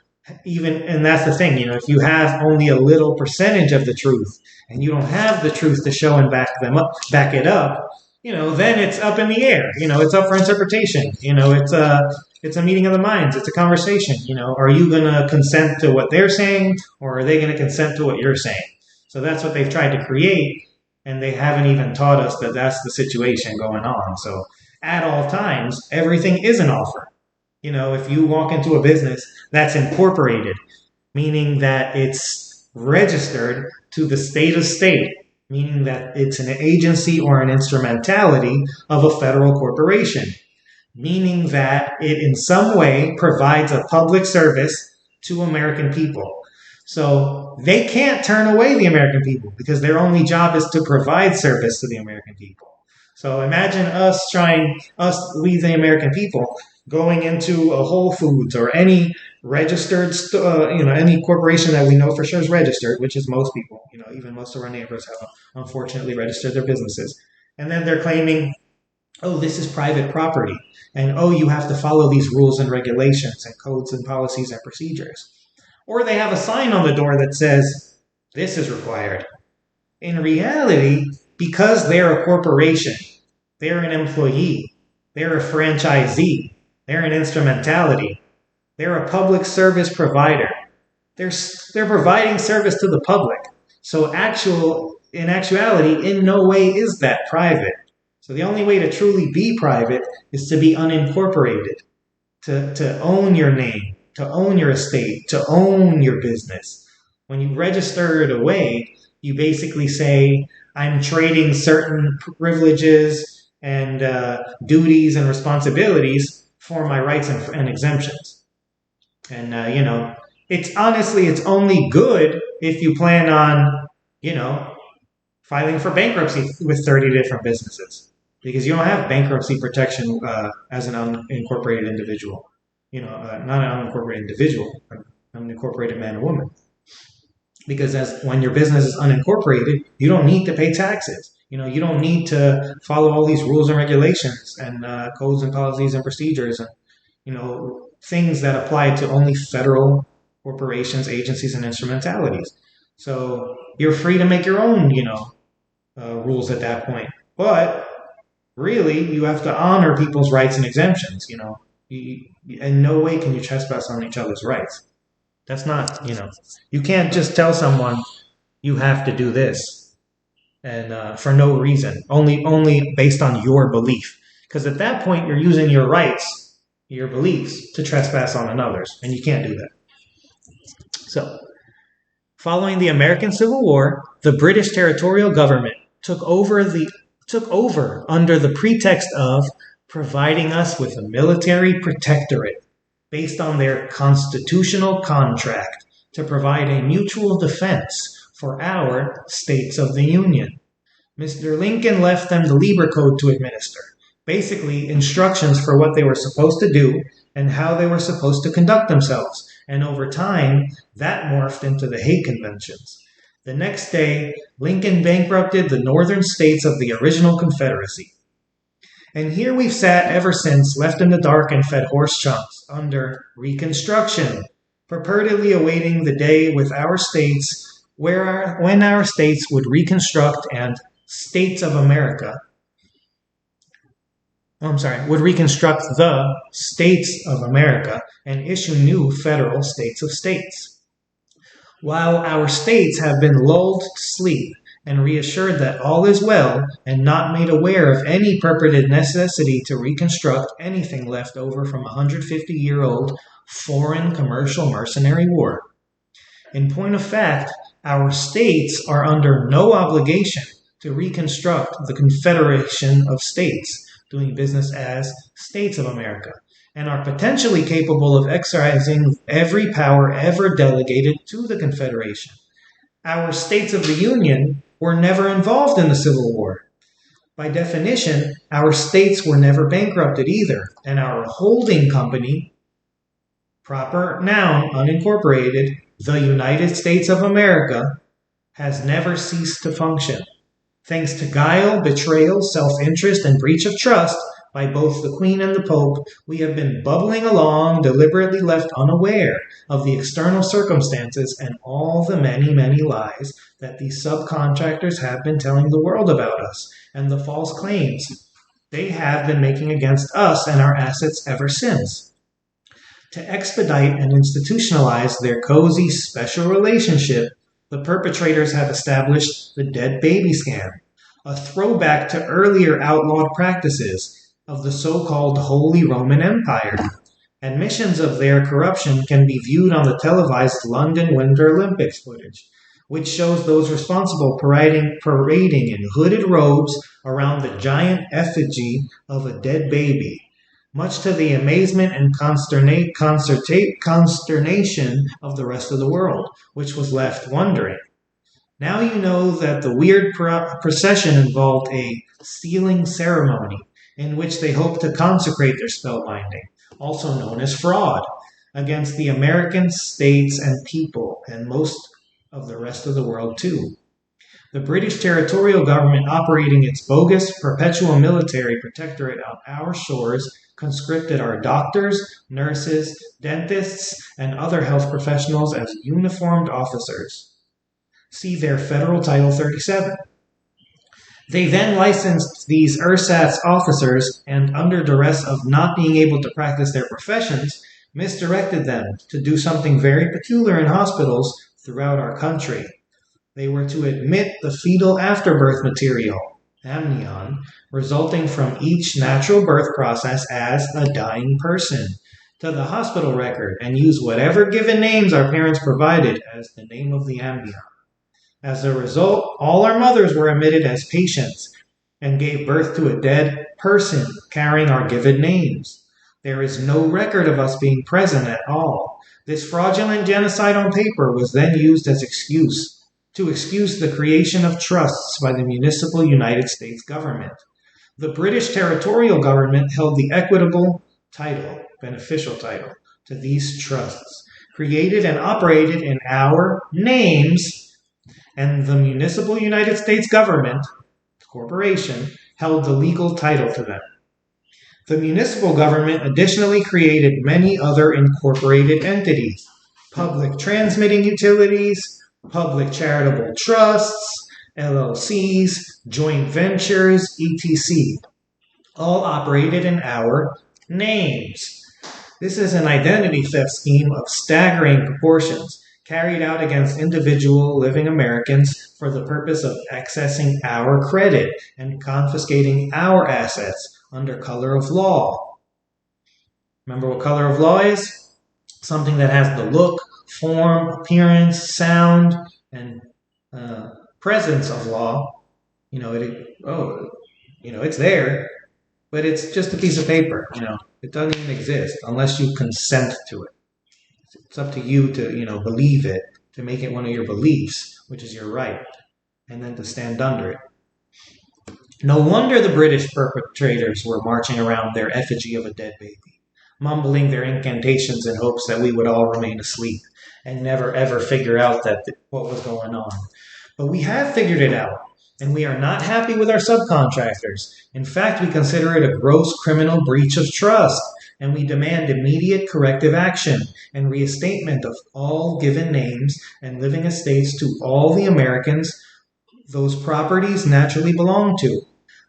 Speaker 1: even, and that's the thing, if you have only a little percentage of the truth and you don't have the truth to show and back it up, then it's up in the air. It's up for interpretation. It's a meeting of the minds. It's a conversation. Are you going to consent to what they're saying, or are they going to consent to what you're saying? So that's what they've tried to create, and they haven't even taught us that that's the situation going on. So at all times, everything is an offer. If you walk into a business that's incorporated, meaning that it's registered to the state, meaning that it's an agency or an instrumentality of a federal corporation, meaning that it in some way provides a public service to American people. So they can't turn away the American people because their only job is to provide service to the American people. So imagine we the American people, going into a Whole Foods or any registered, any corporation that we know for sure is registered, which is most people, even most of our neighbors have unfortunately registered their businesses. And then they're claiming, oh, this is private property. And, oh, you have to follow these rules and regulations and codes and policies and procedures. Or they have a sign on the door that says, this is required. In reality, because they're a corporation, they're an employee, they're a franchisee, they're an instrumentality, they're a public service provider. They're providing service to the public. So in actuality, in no way is that private. So the only way to truly be private is to be unincorporated, to own your name, to own your estate, to own your business. When you register it away, you basically say, I'm trading certain privileges and duties and responsibilities for my rights and exemptions. And, it's only good if you plan on, filing for bankruptcy with 30 different businesses, because you don't have bankruptcy protection as an unincorporated individual, not an unincorporated individual, an unincorporated man or woman. Because when your business is unincorporated, you don't need to pay taxes. You don't need to follow all these rules and regulations and codes and policies and procedures and, things that apply to only federal corporations, agencies, and instrumentalities. So you're free to make your own, rules at that point. But really, you have to honor people's rights and exemptions. In no way can you trespass on each other's rights. That's not, you can't just tell someone you have to do this and for no reason, only based on your belief. Because at that point, you're using your rights, your beliefs, to trespass on another's, and you can't do that. So, following the American Civil War, the British territorial government took over under the pretext of providing us with a military protectorate based on their constitutional contract to provide a mutual defense for our states of the Union. Mr. Lincoln left them the Lieber Code to administer, basically instructions for what they were supposed to do and how they were supposed to conduct themselves. And over time, that morphed into the Hague Conventions. The next day, Lincoln bankrupted the northern states of the original Confederacy. And here we've sat ever since, left in the dark and fed horse chunks, under Reconstruction, purportedly awaiting the day with our states when our states would reconstruct and states of America. Would reconstruct the states of America and issue new federal states of states. While our states have been lulled to sleep and reassured that all is well and not made aware of any purported necessity to reconstruct anything left over from a 150-year-old foreign commercial mercenary war. In point of fact, our states are under no obligation to reconstruct the Confederation of States, doing business as states of America, and are potentially capable of exercising every power ever delegated to the Confederation. Our states of the Union were never involved in the Civil War. By definition, our states were never bankrupted either, and our holding company, proper noun, unincorporated, the United States of America, has never ceased to function. Thanks to guile, betrayal, self-interest, and breach of trust by both the Queen and the Pope, we have been bubbling along, deliberately left unaware of the external circumstances and all the many, many lies that these subcontractors have been telling the world about us, and the false claims they have been making against us and our assets ever since. To expedite and institutionalize their cozy special relationship, the perpetrators have established the dead baby scam, a throwback to earlier outlawed practices of the so-called Holy Roman Empire. Admissions of their corruption can be viewed on the televised London Winter Olympics footage, which shows those responsible parading in hooded robes around the giant effigy of a dead baby, much to the amazement and consternation of the rest of the world, which was left wondering. Now you know that the weird procession involved a sealing ceremony in which they hope to consecrate their spellbinding, also known as fraud, against the American states and people, and most of the rest of the world too. The British territorial government, operating its bogus perpetual military protectorate on our shores, conscripted our doctors, nurses, dentists, and other health professionals as uniformed officers. See their Federal Title 37. They then licensed these ersatz officers and, under duress of not being able to practice their professions, misdirected them to do something very peculiar in hospitals throughout our country. They were to admit the fetal afterbirth material, amnion, resulting from each natural birth process as a dying person, to the hospital record and use whatever given names our parents provided as the name of the amnion. As a result, all our mothers were admitted as patients and gave birth to a dead person carrying our given names. There is no record of us being present at all. This fraudulent genocide on paper was then used as to excuse the creation of trusts by the Municipal United States government. The British territorial government held the equitable title, beneficial title, to these trusts, created and operated in our names, and the Municipal United States government, corporation, held the legal title to them. The municipal government additionally created many other incorporated entities, public transmitting utilities, public charitable trusts, LLCs, joint ventures, etc., all operated in our names. This is an identity theft scheme of staggering proportions, carried out against individual living Americans for the purpose of accessing our credit and confiscating our assets under color of law. Remember what color of law is? Something that has the look, form, appearance, sound, and presence of law. It's there, but it's just a piece of paper. It doesn't even exist unless you consent to it. It's up to you to, believe it, to make it one of your beliefs, which is your right, and then to stand under it. No wonder the British perpetrators were marching around their effigy of a dead baby, mumbling their incantations in hopes that we would all remain asleep and never ever figure out what was going on. But we have figured it out. And we are not happy with our subcontractors. In fact, we consider it a gross criminal breach of trust, and we demand immediate corrective action and reinstatement of all given names and living estates to all the Americans those properties naturally belong to.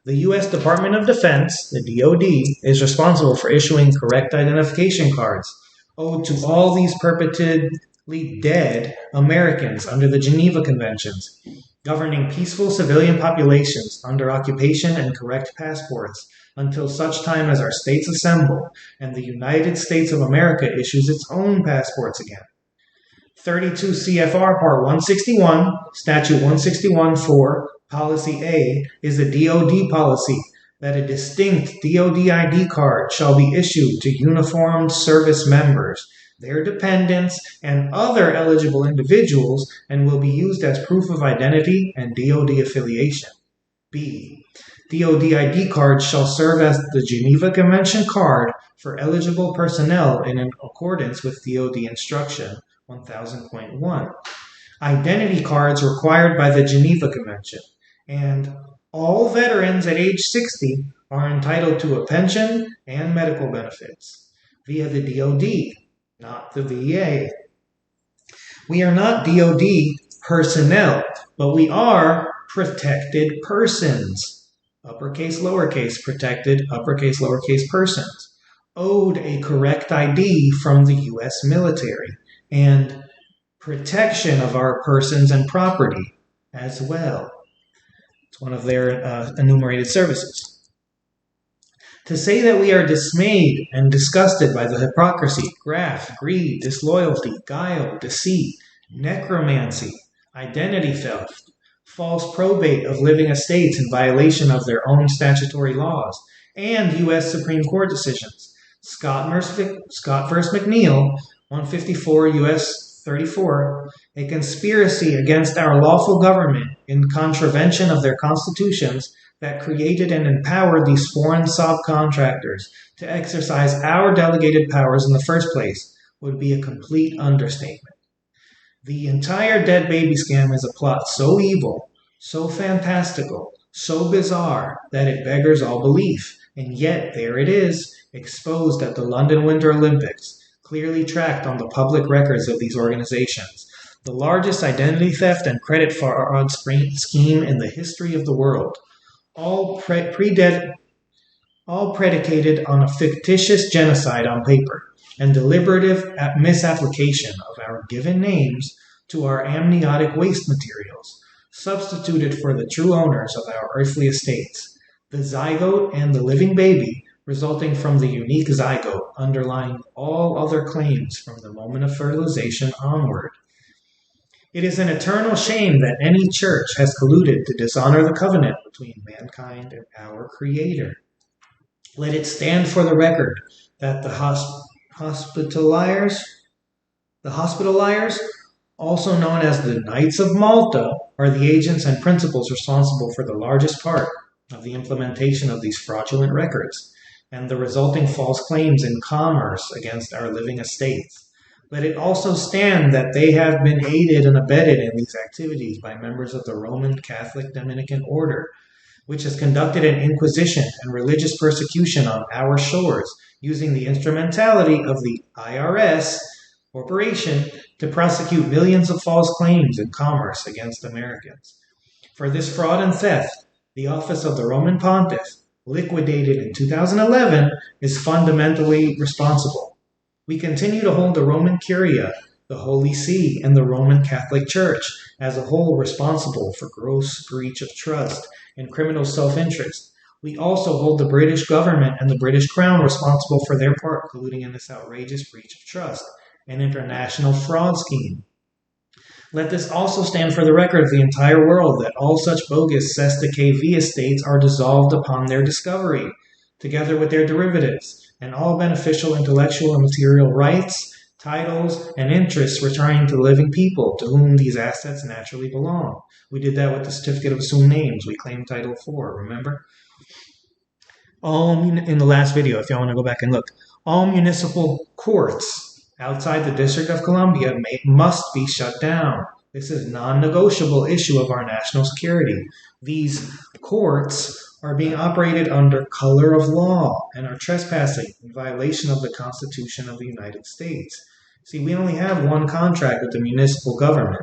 Speaker 1: The U.S. Department of Defense, the DoD, is responsible for issuing correct identification cards owed to all these perpetually dead Americans under the Geneva Conventions, governing peaceful civilian populations under occupation and correct passports until such time as our states assemble and the United States of America issues its own passports again. 32 CFR Part 161, Statute 161.4, Policy A, is a DoD policy that a distinct DoD ID card shall be issued to uniformed service members, their dependents, and other eligible individuals, and will be used as proof of identity and DoD affiliation. B. DoD ID cards shall serve as the Geneva Convention card for eligible personnel in accordance with DoD Instruction 1000.1. Identity cards required by the Geneva Convention, and all veterans at age 60 are entitled to a pension and medical benefits via the DoD, not the VA. We are not DoD personnel, but we are protected persons. Uppercase, lowercase, protected, uppercase, lowercase persons, owed a correct ID from the U.S. military, and protection of our persons and property as well. It's one of their enumerated services. To say that we are dismayed and disgusted by the hypocrisy, graft, greed, disloyalty, guile, deceit, necromancy, identity theft, false probate of living estates in violation of their own statutory laws, and U.S. Supreme Court decisions. Scott v. McNeil, 154 U.S. 34, a conspiracy against our lawful government in contravention of their constitutions that created and empowered these foreign subcontractors to exercise our delegated powers in the first place would be a complete understatement. The entire dead baby scam is a plot so evil, so fantastical, so bizarre that it beggars all belief, and yet there it is, exposed at the London Winter Olympics, clearly tracked on the public records of these organizations, the largest identity theft and credit fraud scheme in the history of the world, all predicated on a fictitious genocide on paper and deliberative misapplication of our given names to our amniotic waste materials, substituted for the true owners of our earthly estates, the zygote and the living baby, resulting from the unique zygote underlying all other claims from the moment of fertilization onward. It is an eternal shame that any church has colluded to dishonor the covenant between mankind and our Creator. Let it stand for the record that the hospitaliers, also known as the Knights of Malta, are the agents and principals responsible for the largest part of the implementation of these fraudulent records and the resulting false claims in commerce against our living estates. Let it also stand that they have been aided and abetted in these activities by members of the Roman Catholic Dominican Order, which has conducted an inquisition and religious persecution on our shores, using the instrumentality of the IRS corporation to prosecute millions of false claims in commerce against Americans. For this fraud and theft, the office of the Roman Pontiff, liquidated in 2011, is fundamentally responsible. We continue to hold the Roman Curia, the Holy See, and the Roman Catholic Church as a whole responsible for gross breach of trust and criminal self-interest. We also hold the British government and the British Crown responsible for their part colluding in this outrageous breach of trust and international fraud scheme. Let this also stand for the record of the entire world that all such bogus Cestui KV estates are dissolved upon their discovery, together with their derivatives, and all beneficial intellectual and material rights, titles, and interests returning to the living people to whom these assets naturally belong. We did that with the Certificate of Assumed Names. We claimed Title 4, remember? In the last video, if y'all want to go back and look, all municipal courts outside the District of Columbia must be shut down. This is a non-negotiable issue of our national security. These courts are being operated under color of law and are trespassing in violation of the Constitution of the United States. See, we only have one contract with the municipal government.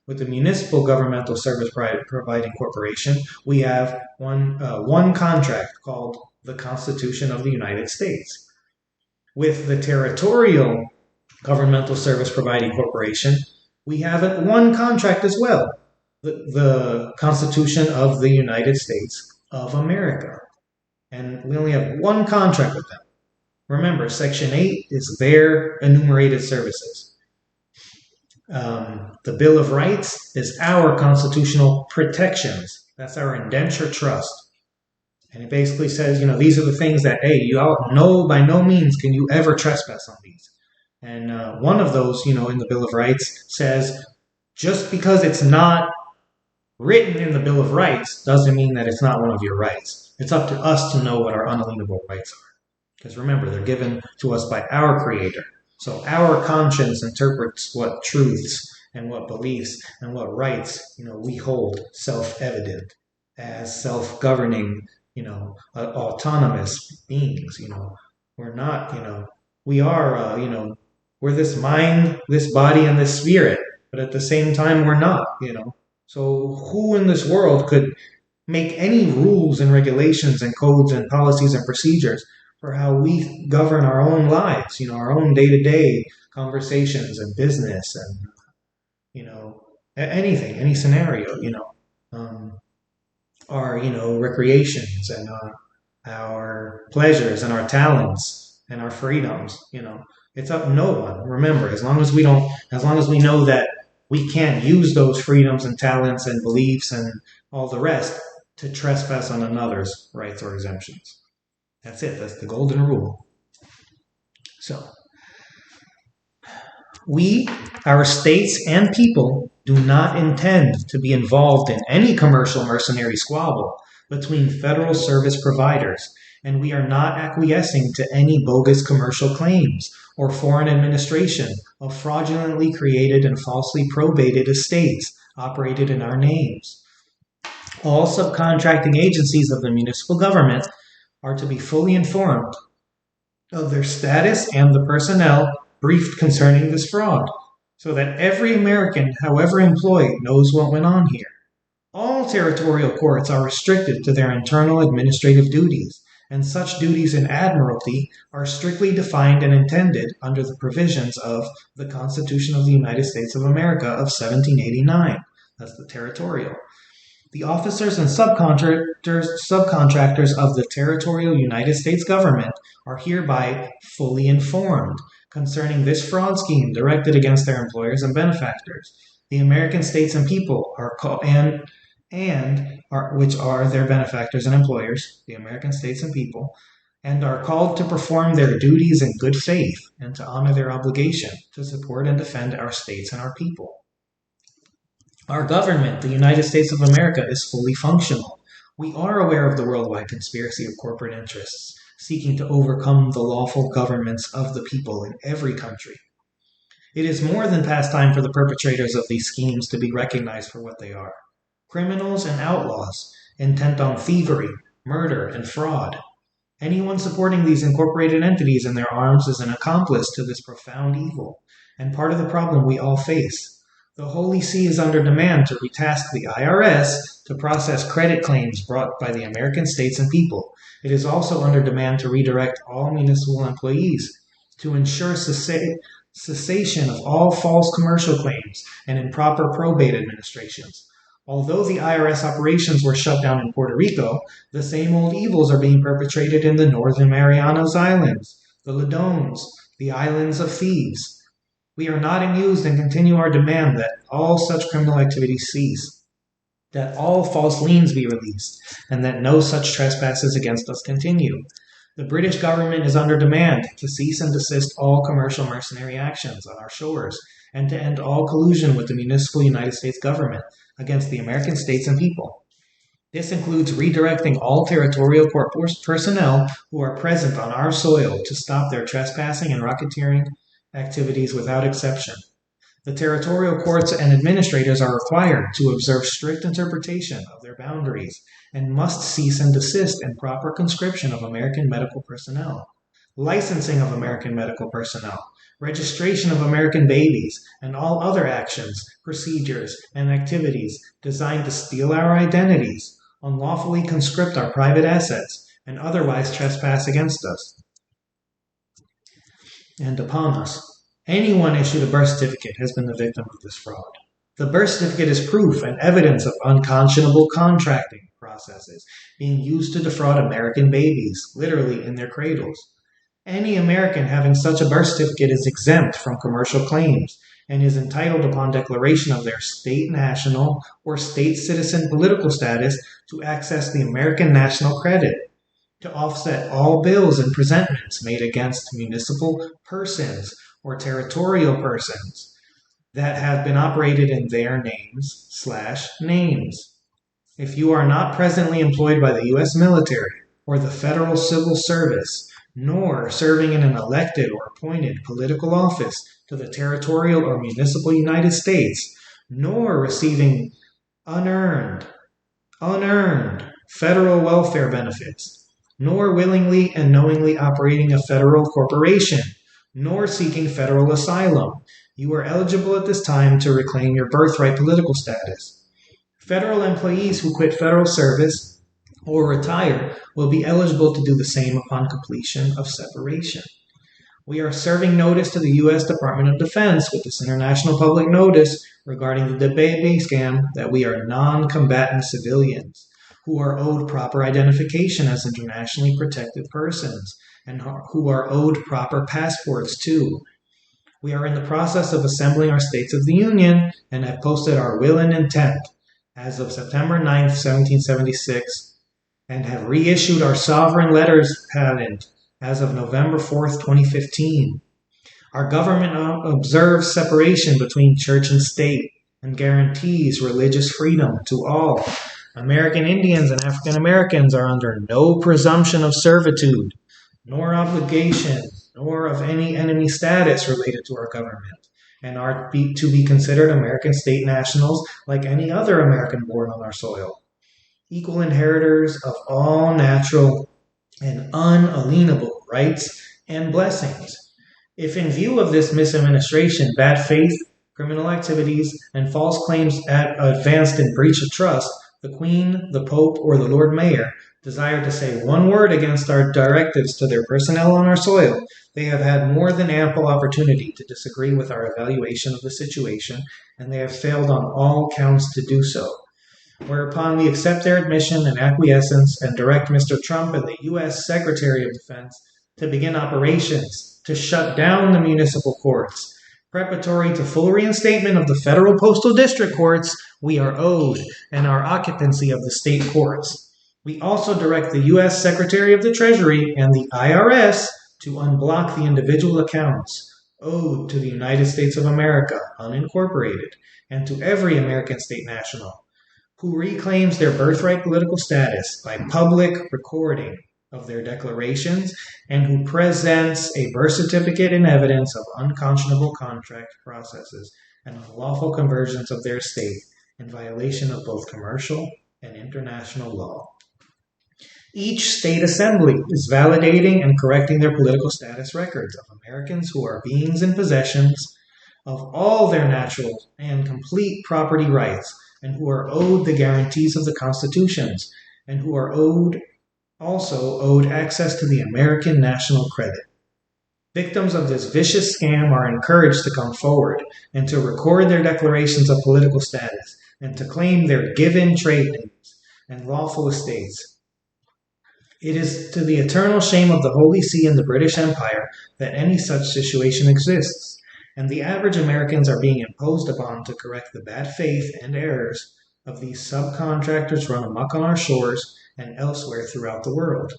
Speaker 1: With the Municipal Governmental Service Providing Corporation, we have one contract called the Constitution of the United States. With the Territorial Governmental Service Providing Corporation, we have one contract as well, the Constitution of the United States of America. And we only have one contract with them. Remember, Section 8 is their enumerated services. The Bill of Rights is our constitutional protections. That's our indenture trust. And it basically says, these are the things that, hey, you all know by no means can you ever trespass on these. And one of those, in the Bill of Rights says, just because it's not written in the Bill of Rights doesn't mean that it's not one of your rights. It's up to us to know what our unalienable rights are. Because remember, they're given to us by our Creator. So our conscience interprets what truths and what beliefs and what rights, we hold self-evident as self-governing, autonomous beings. We're not, we are, we're this mind, this body, and this spirit, but at the same time, we're not, So who in this world could make any rules and regulations and codes and policies and procedures for how we govern our own lives, our own day-to-day conversations and business and, anything, any scenario, our, recreations and our pleasures and our talents and our freedoms, it's up to no one. Remember, as long as we know that we can't use those freedoms and talents and beliefs and all the rest to trespass on another's rights or exemptions. That's it. That's the golden rule. So, we, our states and people, do not intend to be involved in any commercial mercenary squabble between federal service providers, and we are not acquiescing to any bogus commercial claims or foreign administration of fraudulently created and falsely probated estates operated in our names. All subcontracting agencies of the municipal government are to be fully informed of their status and the personnel briefed concerning this fraud, so that every American, however employed, knows what went on here. All territorial courts are restricted to their internal administrative duties, and such duties in admiralty are strictly defined and intended under the provisions of the Constitution of the United States of America of 1789. That's the territorial. The officers and subcontractors of the territorial United States government are hereby fully informed concerning this fraud scheme directed against their employers and benefactors. The American states and people are which are their benefactors and employers, the American states and people, and are called to perform their duties in good faith and to honor their obligation to support and defend our states and our people. Our government, the United States of America, is fully functional. We are aware of the worldwide conspiracy of corporate interests seeking to overcome the lawful governments of the people in every country. It is more than past time for the perpetrators of these schemes to be recognized for what they are: criminals and outlaws, intent on thievery, murder, and fraud. Anyone supporting these incorporated entities in their arms is an accomplice to this profound evil, and part of the problem we all face. The Holy See is under demand to retask the IRS to process credit claims brought by the American states and people. It is also under demand to redirect all municipal employees to ensure cessation of all false commercial claims and improper probate administrations. Although the IRS operations were shut down in Puerto Rico, the same old evils are being perpetrated in the Northern Marianas Islands, the Ladones, the Islands of Thieves. We are not amused and continue our demand that all such criminal activities cease, that all false liens be released, and that no such trespasses against us continue. The British government is under demand to cease and desist all commercial mercenary actions on our shores, and to end all collusion with the municipal United States government against the American states and people. This includes redirecting all territorial court personnel who are present on our soil to stop their trespassing and racketeering activities without exception. The territorial courts and administrators are required to observe strict interpretation of their boundaries and must cease and desist in proper conscription of American medical personnel, licensing of American medical personnel, registration of American babies, and all other actions, procedures, and activities designed to steal our identities, unlawfully conscript our private assets, and otherwise trespass against us and upon us. Anyone issued a birth certificate has been the victim of this fraud. The birth certificate is proof and evidence of unconscionable contracting processes being used to defraud American babies, literally in their cradles. Any American having such a birth certificate is exempt from commercial claims and is entitled upon declaration of their state national or state citizen political status to access the American national credit, to offset all bills and presentments made against municipal persons or territorial persons that have been operated in their names/names. If you are not presently employed by the U.S. military or the federal civil service, nor serving in an elected or appointed political office to the territorial or municipal United States, nor receiving unearned federal welfare benefits, nor willingly and knowingly operating a federal corporation, nor seeking federal asylum, you are eligible at this time to reclaim your birthright political status. Federal employees who quit federal service or retire will be eligible to do the same upon completion of separation. We are serving notice to the U.S. Department of Defense with this international public notice regarding the baby scam that we are non-combatant civilians who are owed proper identification as internationally protected persons and who are owed proper passports too. We are in the process of assembling our States of the Union and have posted our will and intent as of September 9th, 1776, and have reissued our sovereign letters patent as of November 4th, 2015. Our government observes separation between church and state and guarantees religious freedom to all. American Indians and African Americans are under no presumption of servitude, nor obligation, nor of any enemy status related to our government, and are to be considered American state nationals like any other American born on our soil, equal inheritors of all natural and unalienable rights and blessings. If in view of this misadministration, bad faith, criminal activities, and false claims advanced in breach of trust, the Queen, the Pope, or the Lord Mayor desire to say one word against our directives to their personnel on our soil, they have had more than ample opportunity to disagree with our evaluation of the situation, and they have failed on all counts to do so. Whereupon we accept their admission and acquiescence and direct Mr. Trump and the U.S. Secretary of Defense to begin operations to shut down the municipal courts. Preparatory to full reinstatement of the federal postal district courts we are owed and our occupancy of the state courts. We also direct the U.S. Secretary of the Treasury and the IRS to unblock the individual accounts owed to the United States of America, unincorporated, and to every American state national who reclaims their birthright political status by public recording of their declarations and who presents a birth certificate in evidence of unconscionable contract processes and unlawful conversions of their state in violation of both commercial and international law. Each state assembly is validating and correcting their political status records of Americans who are beings in possessions of all their natural and complete property rights and who are owed the guarantees of the constitutions and who are also owed access to the American national credit. Victims of this vicious scam are encouraged to come forward and to record their declarations of political status and to claim their given trade names and lawful estates. It is to the eternal shame of the Holy See and the British Empire that any such situation exists, and the average Americans are being imposed upon to correct the bad faith and errors of these subcontractors run amok on our shores and elsewhere throughout the world.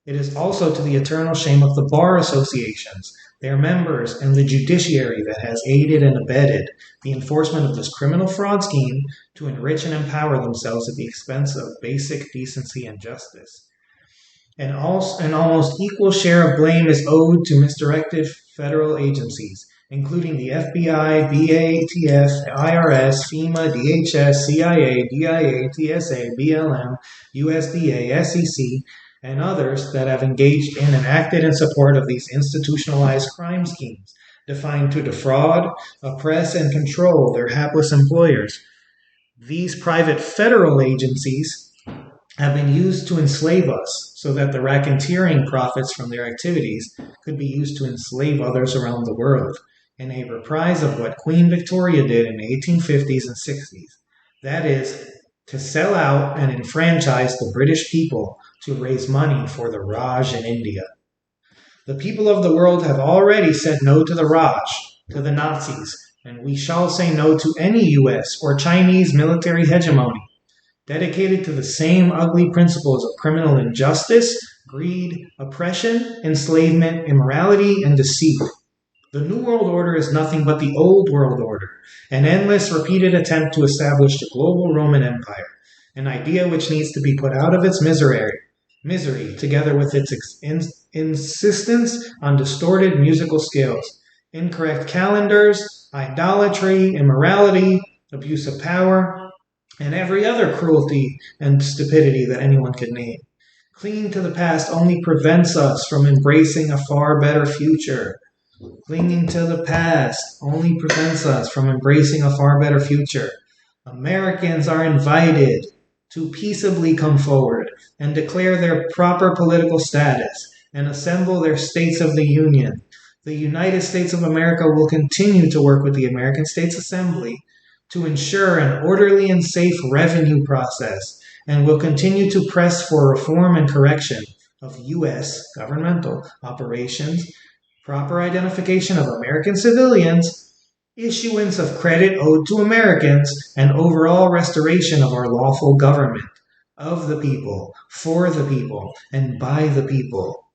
Speaker 1: It is also to the eternal shame of the bar associations, their members, and the judiciary that has aided and abetted the enforcement of this criminal fraud scheme to enrich and empower themselves at the expense of basic decency and justice. An almost equal share of blame is owed to misdirected federal agencies including the FBI, BATF, IRS, FEMA, DHS, CIA, DIA, TSA, BLM, USDA, SEC, and others that have engaged in and acted in support of these institutionalized crime schemes, defined to defraud, oppress, and control their hapless employers. These private federal agencies have been used to enslave us so that the racketeering profits from their activities could be used to enslave others around the world, in a reprise of what Queen Victoria did in the 1850s and 60s. That is, to sell out and enfranchise the British people to raise money for the Raj in India. The people of the world have already said no to the Raj, to the Nazis, and we shall say no to any U.S. or Chinese military hegemony, dedicated to the same ugly principles of criminal injustice, greed, oppression, enslavement, immorality, and deceit. The New World Order is nothing but the Old World Order, an endless, repeated attempt to establish the global Roman Empire, an idea which needs to be put out of its misery, together with its insistence on distorted musical scales, incorrect calendars, idolatry, immorality, abuse of power, and every other cruelty and stupidity that anyone could name. Clinging to the past only prevents us from embracing a far better future. Clinging to the past only prevents us from embracing a far better future. Americans are invited to peaceably come forward and declare their proper political status and assemble their states of the Union. The United States of America will continue to work with the American States Assembly to ensure an orderly and safe revenue process, and will continue to press for reform and correction of U.S. governmental operations, proper identification of American civilians, issuance of credit owed to Americans, and overall restoration of our lawful government, of the people, for the people, and by the people.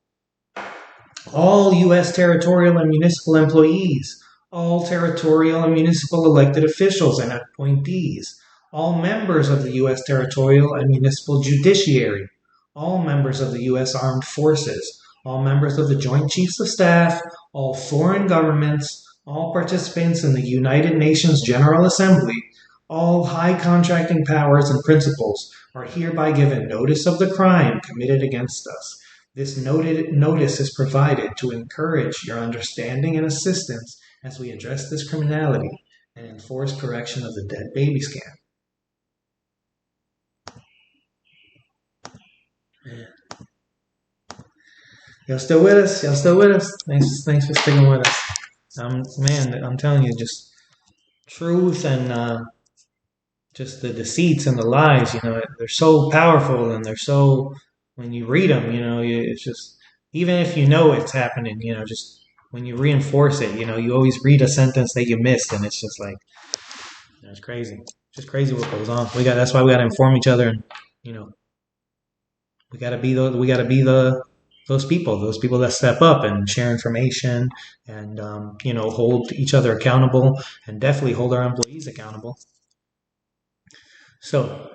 Speaker 1: All U.S. territorial and municipal employees, all territorial and municipal elected officials and appointees, all members of the U.S. territorial and municipal judiciary, all members of the U.S. Armed Forces, all members of the Joint Chiefs of Staff, all foreign governments, all participants in the United Nations General Assembly, all high contracting powers and principals are hereby given notice of the crime committed against us. This notice is provided to encourage your understanding and assistance as we address this criminality and enforce correction of the dead baby scam. Man. Y'all still with us? Y'all still with us? Thanks for sticking with us. Man, I'm telling you, just truth and just the deceits and the lies, they're so powerful, and they're so, when you read them, it's just, even if you know it's happening, just when you reinforce it, you always read a sentence that you missed, and it's just like, it's crazy. It's just crazy what goes on. That's why we got to inform each other, and, we got to be those people that step up and share information and, hold each other accountable, and definitely hold our employees accountable. So,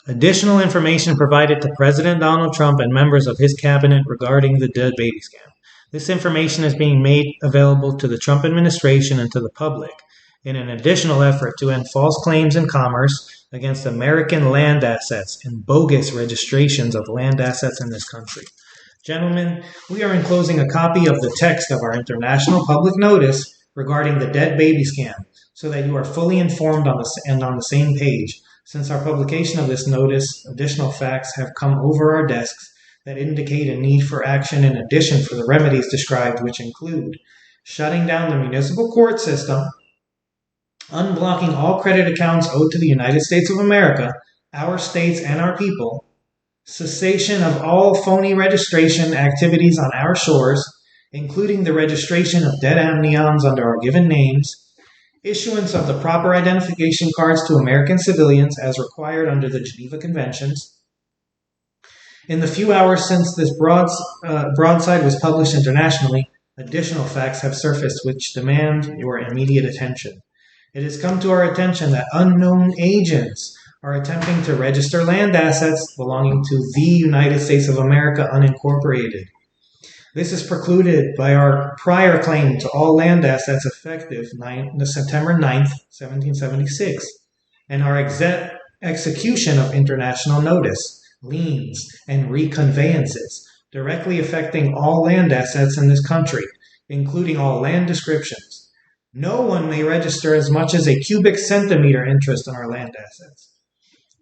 Speaker 1: additional information provided to President Donald Trump and members of his cabinet regarding the dead baby scam. This information is being made available to the Trump administration and to the public in an additional effort to end false claims in commerce against American land assets and bogus registrations of land assets in this country. Gentlemen, we are enclosing a copy of the text of our international public notice regarding the dead baby scam, so that you are fully informed on the same page. Since our publication of this notice, additional facts have come over our desks that indicate a need for action in addition for the remedies described, which include shutting down the municipal court system, unblocking all credit accounts owed to the United States of America, our states, and our people, cessation of all phony registration activities on our shores, including the registration of dead amnions under our given names, issuance of the proper identification cards to American civilians as required under the Geneva Conventions. In the few hours since this broadside was published internationally, additional facts have surfaced which demand your immediate attention. It has come to our attention that unknown agents are attempting to register land assets belonging to the United States of America unincorporated. This is precluded by our prior claim to all land assets effective September 9th, 1776, and our execution of international notice, liens, and reconveyances, directly affecting all land assets in this country, including all land descriptions. No one may register as much as a cubic centimeter interest in our land assets.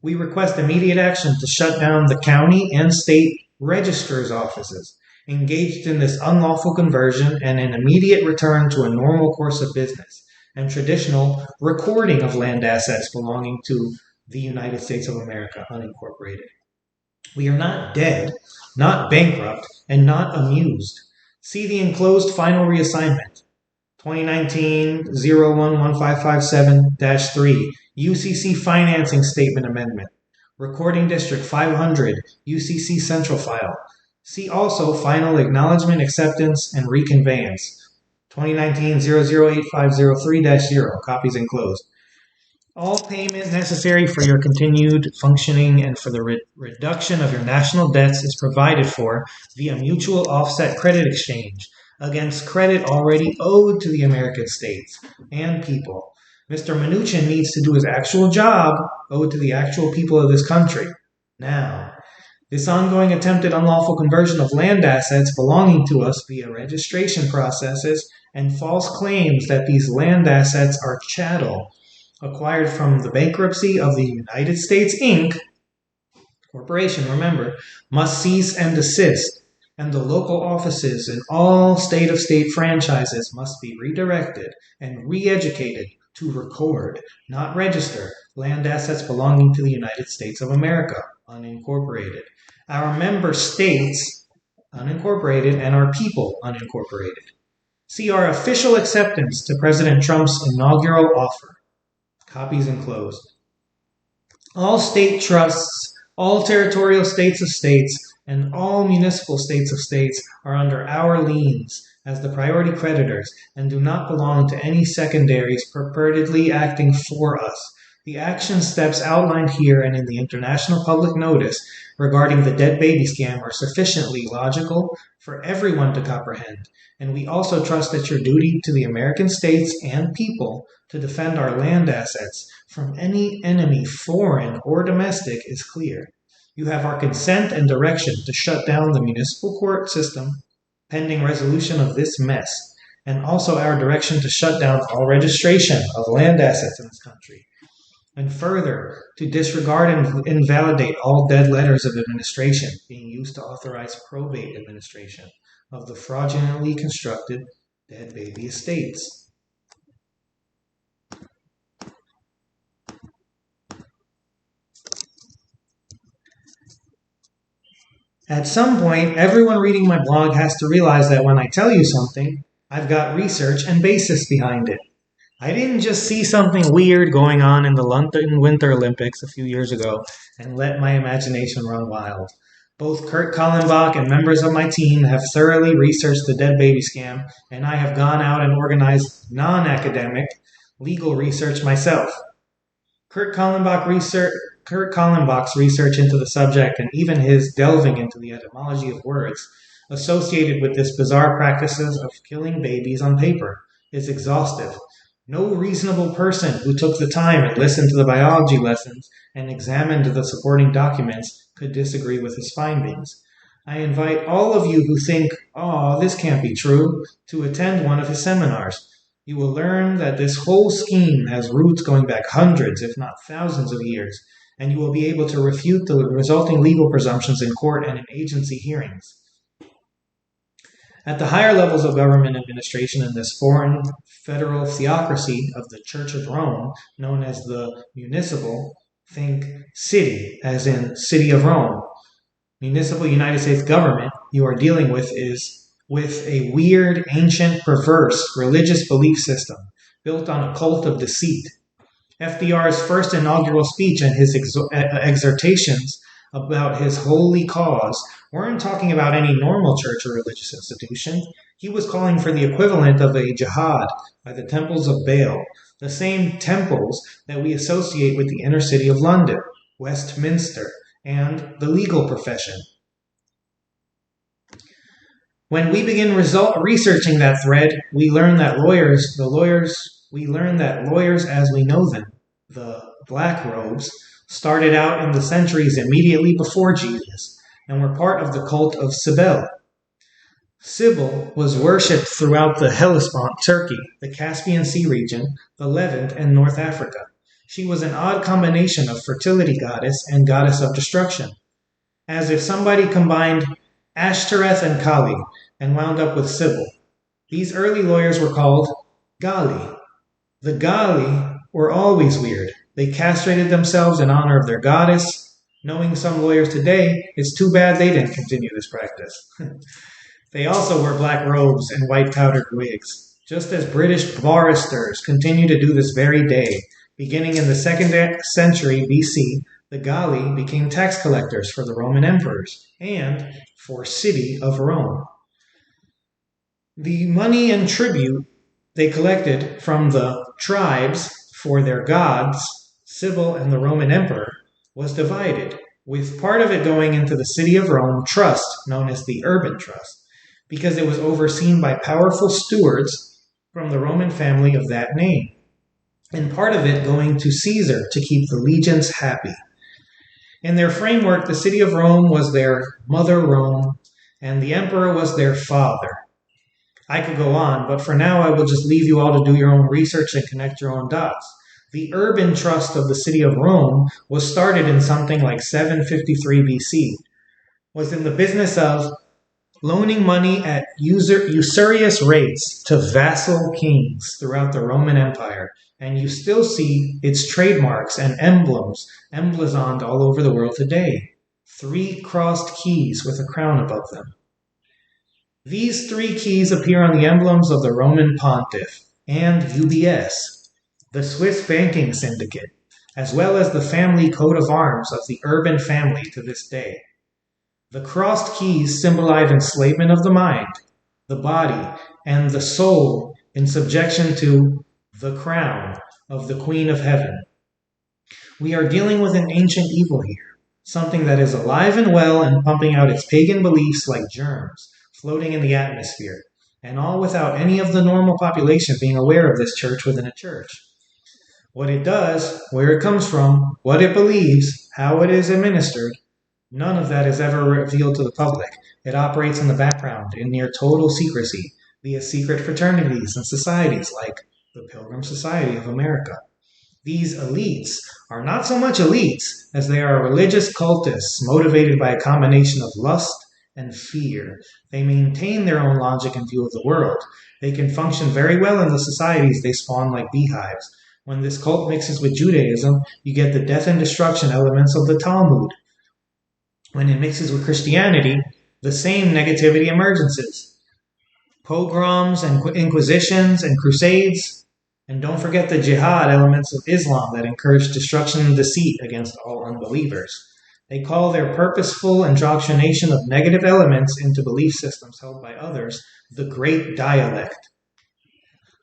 Speaker 1: We request immediate action to shut down the county and state registrar's offices engaged in this unlawful conversion and an immediate return to a normal course of business and traditional recording of land assets belonging to the United States of America, unincorporated. We are not dead, not bankrupt, and not amused. See the enclosed final reassignment, 2019-011557-3, UCC Financing Statement Amendment, Recording District 500, UCC Central File. See also Final Acknowledgement, Acceptance, and Reconveyance, 2019-008503-0, copies enclosed. All payment necessary for your continued functioning and for the reduction of your national debts is provided for via mutual offset credit exchange against credit already owed to the American states and people. Mr. Mnuchin needs to do his actual job owed to the actual people of this country. Now, this ongoing attempted unlawful conversion of land assets belonging to us via registration processes and false claims that these land assets are chattel, acquired from the bankruptcy of the United States, Inc., corporation, remember, must cease and desist, and the local offices in all state-of-state franchises must be redirected and re-educated to record, not register, land assets belonging to the United States of America, unincorporated. Our member states, unincorporated, and our people, unincorporated. See our official acceptance to President Trump's inaugural offer. Copies enclosed. All state trusts, all territorial states of states, and all municipal states of states are under our liens as the priority creditors and do not belong to any secondaries purportedly acting for us. The action steps outlined here and in the international public notice regarding the dead baby scam are sufficiently logical for everyone to comprehend, and we also trust that your duty to the American states and people to defend our land assets from any enemy, foreign or domestic, is clear. You have our consent and direction to shut down the municipal court system pending resolution of this mess, and also our direction to shut down all registration of land assets in this country, and further, to disregard and invalidate all dead letters of administration being used to authorize probate administration of the fraudulently constructed dead baby estates. At some point, everyone reading my blog has to realize that when I tell you something, I've got research and basis behind it. I didn't just see something weird going on in the London Winter Olympics a few years ago and let my imagination run wild. Both Kurt Kallenbach and members of my team have thoroughly researched the dead baby scam, and I have gone out and organized non-academic legal research myself. Kurt Kallenbach's research into the subject and even his delving into the etymology of words associated with this bizarre practices of killing babies on paper is exhaustive. No reasonable person who took the time and listened to the biology lessons and examined the supporting documents could disagree with his findings. I invite all of you who think, "Oh, this can't be true," to attend one of his seminars. You will learn that this whole scheme has roots going back hundreds, if not thousands of years, and you will be able to refute the resulting legal presumptions in court and in agency hearings. At the higher levels of government administration in this foreign federal theocracy of the Church of Rome, known as the Municipal, think city, as in City of Rome. Municipal United States government you are dealing with is with a weird, ancient, perverse religious belief system built on a cult of deceit. FDR's first inaugural speech and his exhortations about his holy cause weren't talking about any normal church or religious institution. He was calling for the equivalent of a jihad by the temples of Baal, the same temples that we associate with the inner city of London, Westminster, and the legal profession. When we begin researching that thread, we learn that lawyers as we know them, the black robes, started out in the centuries immediately before Jesus and were part of the cult of Cybele. Cybele was worshipped throughout the Hellespont, Turkey, the Caspian Sea region, the Levant, and North Africa. She was an odd combination of fertility goddess and goddess of destruction, as if somebody combined Ashtoreth and Kali and wound up with Cybele. These early lawyers were called Gali. The Gali were always weird. They castrated themselves in honor of their goddess. Knowing some lawyers today, it's too bad they didn't continue this practice. They also wore black robes and white powdered wigs, just as British barristers continue to do this very day. Beginning in the 2nd century BC, the Galli became tax collectors for the Roman emperors and for city of Rome. The money and tribute they collected from the tribes for their gods, Cybele and the Roman emperor, was divided, with part of it going into the city of Rome trust, known as the urban trust, because it was overseen by powerful stewards from the Roman family of that name, and part of it going to Caesar to keep the legions happy. In their framework, the city of Rome was their mother Rome, and the emperor was their father. I could go on, but for now I will just leave you all to do your own research and connect your own dots. The urban trust of the city of Rome was started in something like 753 BC, was in the business of loaning money at usurious rates to vassal kings throughout the Roman Empire, and you still see its trademarks and emblems emblazoned all over the world today. 3 crossed keys with a crown above them. These 3 keys appear on the emblems of the Roman pontiff and UBS, the Swiss banking syndicate, as well as the family coat of arms of the urban family to this day. The crossed keys symbolize enslavement of the mind, the body, and the soul in subjection to the crown of the Queen of Heaven. We are dealing with an ancient evil here, something that is alive and well and pumping out its pagan beliefs like germs, floating in the atmosphere, and all without any of the normal population being aware of this church within a church. What it does, where it comes from, what it believes, how it is administered, none of that is ever revealed to the public. It operates in the background in near total secrecy via secret fraternities and societies like the Pilgrim Society of America. These elites are not so much elites as they are religious cultists motivated by a combination of lust and fear. They maintain their own logic and view of the world. They can function very well in the societies they spawn like beehives. When this cult mixes with Judaism, you get the death and destruction elements of the Talmud. When it mixes with Christianity, the same negativity emergences. Pogroms and inquisitions and crusades. And don't forget the jihad elements of Islam that encourage destruction and deceit against all unbelievers. They call their purposeful indoctrination of negative elements into belief systems held by others the Great Dialect.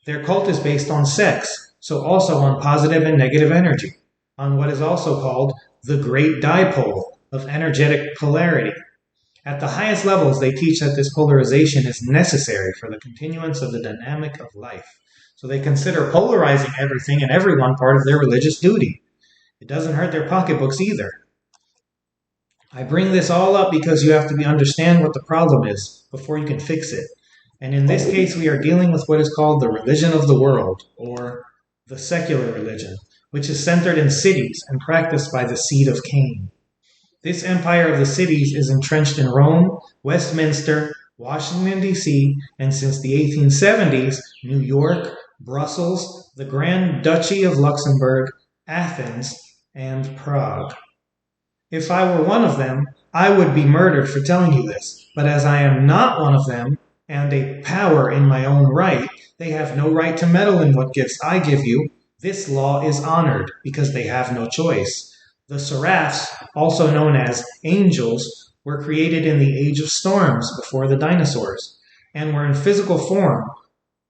Speaker 1: Their cult is based on sex, so also on positive and negative energy, on what is also called the Great Dipole of energetic polarity. At the highest levels, they teach that this polarization is necessary for the continuance of the dynamic of life. So they consider polarizing everything and everyone part of their religious duty. It doesn't hurt their pocketbooks either. I bring this all up because you have to understand what the problem is before you can fix it. And in this case, we are dealing with what is called the religion of the world, or the secular religion, which is centered in cities and practiced by the seed of Cain. This empire of the cities is entrenched in Rome, Westminster, Washington, D.C., and since the 1870s, New York, Brussels, the Grand Duchy of Luxembourg, Athens, and Prague. If I were one of them, I would be murdered for telling you this, but as I am not one of them, and a power in my own right, they have no right to meddle in what gifts I give you. This law is honored because they have no choice. The seraphs, also known as angels, were created in the age of storms before the dinosaurs, and were in physical form,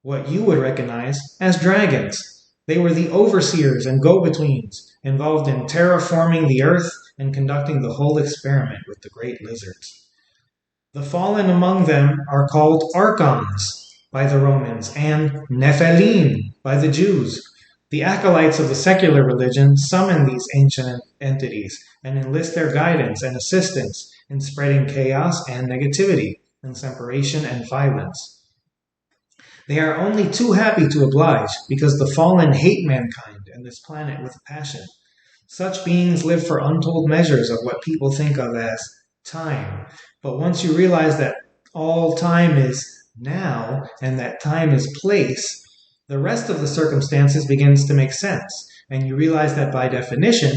Speaker 1: what you would recognize as dragons. They were the overseers and go-betweens, involved in terraforming the earth and conducting the whole experiment with the great lizards. The fallen among them are called archons by the Romans and nephilim by the Jews. The acolytes of the secular religion summon these ancient entities and enlist their guidance and assistance in spreading chaos and negativity, and separation and violence. They are only too happy to oblige because the fallen hate mankind and this planet with passion. Such beings live for untold measures of what people think of as time. But once you realize that all time is now and that time is place, the rest of the circumstances begins to make sense, and you realize that by definition,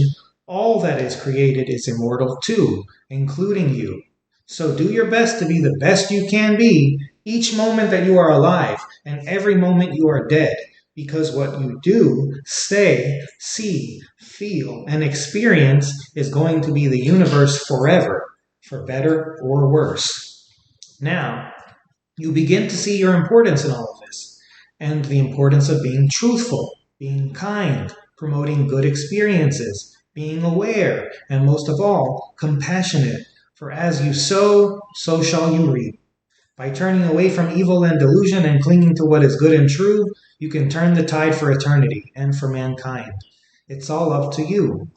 Speaker 1: all that is created is immortal too, including you. So do your best to be the best you can be each moment that you are alive and every moment you are dead, because what you do, say, see, feel, and experience is going to be the universe forever, for better or worse. Now, you begin to see your importance in all of this, and the importance of being truthful, being kind, promoting good experiences, being aware, and most of all, compassionate. For as you sow, so shall you reap. By turning away from evil and delusion and clinging to what is good and true, you can turn the tide for eternity and for mankind. It's all up to you.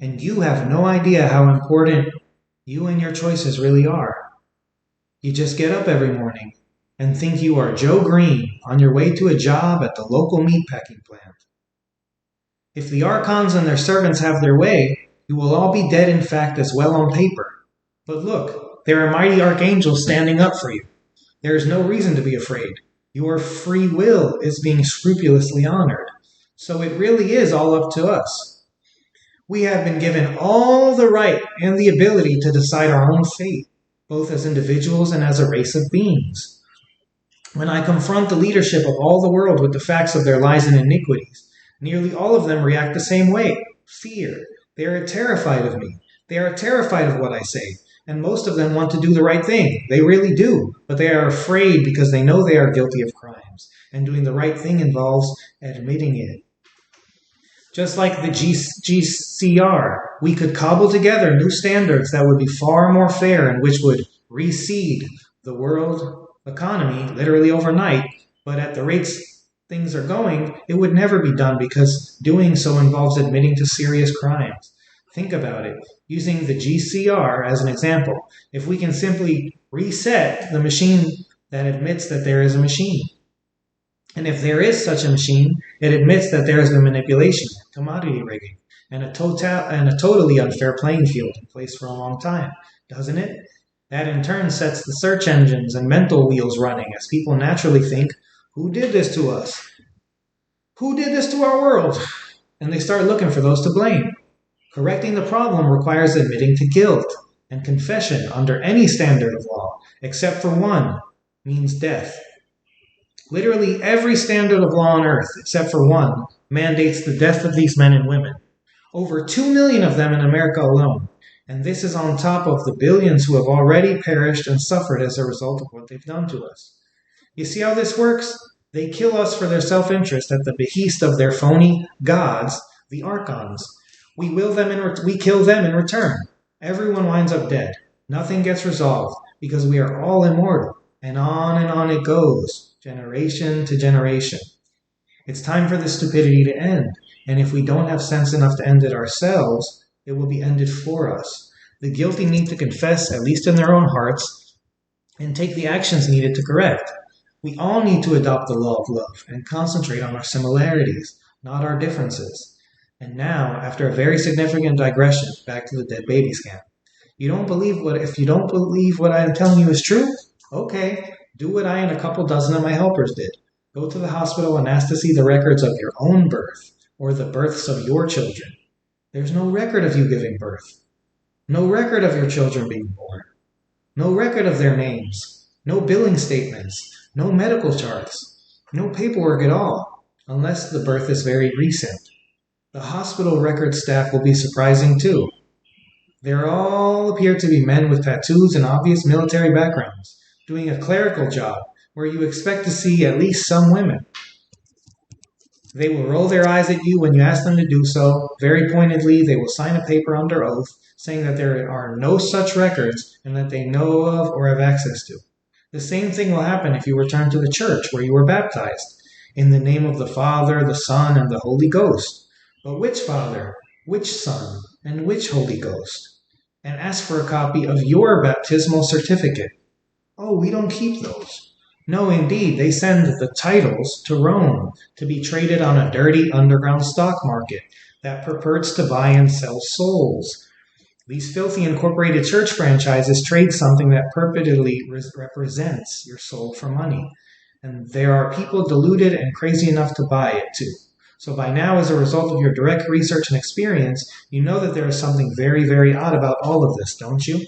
Speaker 1: And you have no idea how important you and your choices really are. You just get up every morning and think you are Joe Green on your way to a job at the local meatpacking plant. If the archons and their servants have their way, you will all be dead in fact as well on paper. But look, there are mighty archangels standing up for you. There is no reason to be afraid. Your free will is being scrupulously honored. So it really is all up to us. We have been given all the right and the ability to decide our own fate, both as individuals and as a race of beings. When I confront the leadership of all the world with the facts of their lies and iniquities, nearly all of them react the same way: fear. They are terrified of me. They are terrified of what I say. And most of them want to do the right thing. They really do. But they are afraid because they know they are guilty of crimes. And doing the right thing involves admitting it. Just like the GCR, we could cobble together new standards that would be far more fair and which would reseed the world economy literally overnight. But at the rates things are going, it would never be done because doing so involves admitting to serious crimes. Think about it. Using the GCR as an example, if we can simply reset the machine that admits that there is a machine. And if there is such a machine, it admits that there has been manipulation, commodity rigging, and a totally unfair playing field in place for a long time, doesn't it? That in turn sets the search engines and mental wheels running as people naturally think, who did this to us? Who did this to our world? And they start looking for those to blame. Correcting the problem requires admitting to guilt, and confession under any standard of law, except for one, means death. Literally every standard of law on earth, except for one, mandates the death of these men and women. Over 2 million of them in America alone, and this is on top of the billions who have already perished and suffered as a result of what they've done to us. You see how this works? They kill us for their self-interest at the behest of their phony gods, the archons. We kill them in return. Everyone winds up dead. Nothing gets resolved because we are all immortal. And on it goes, generation to generation. It's time for this stupidity to end. And if we don't have sense enough to end it ourselves, it will be ended for us. The guilty need to confess, at least in their own hearts, and take the actions needed to correct. We all need to adopt the law of love and concentrate on our similarities, not our differences. And now, after a very significant digression, back to the dead baby scam. If you don't believe what I am telling you is true, okay, do what I and a couple dozen of my helpers did. Go to the hospital and ask to see the records of your own birth, or the births of your children. There's no record of you giving birth. No record of your children being born. No record of their names. No billing statements. No medical charts. No paperwork at all, unless the birth is very recent. The hospital record staff will be surprising too. They all appear to be men with tattoos and obvious military backgrounds, doing a clerical job where you expect to see at least some women. They will roll their eyes at you when you ask them to do so. Very pointedly, they will sign a paper under oath, saying that there are no such records and that they know of or have access to. The same thing will happen if you return to the church where you were baptized, in the name of the Father, the Son, and the Holy Ghost. But which Father, which Son, and which Holy Ghost? And ask for a copy of your baptismal certificate. Oh, we don't keep those. No, indeed, they send the titles to Rome to be traded on a dirty underground stock market that purports to buy and sell souls. These filthy incorporated church franchises trade something that purportedly represents your soul for money. And there are people deluded and crazy enough to buy it too. So by now, as a result of your direct research and experience, you know that there is something very, very odd about all of this, don't you?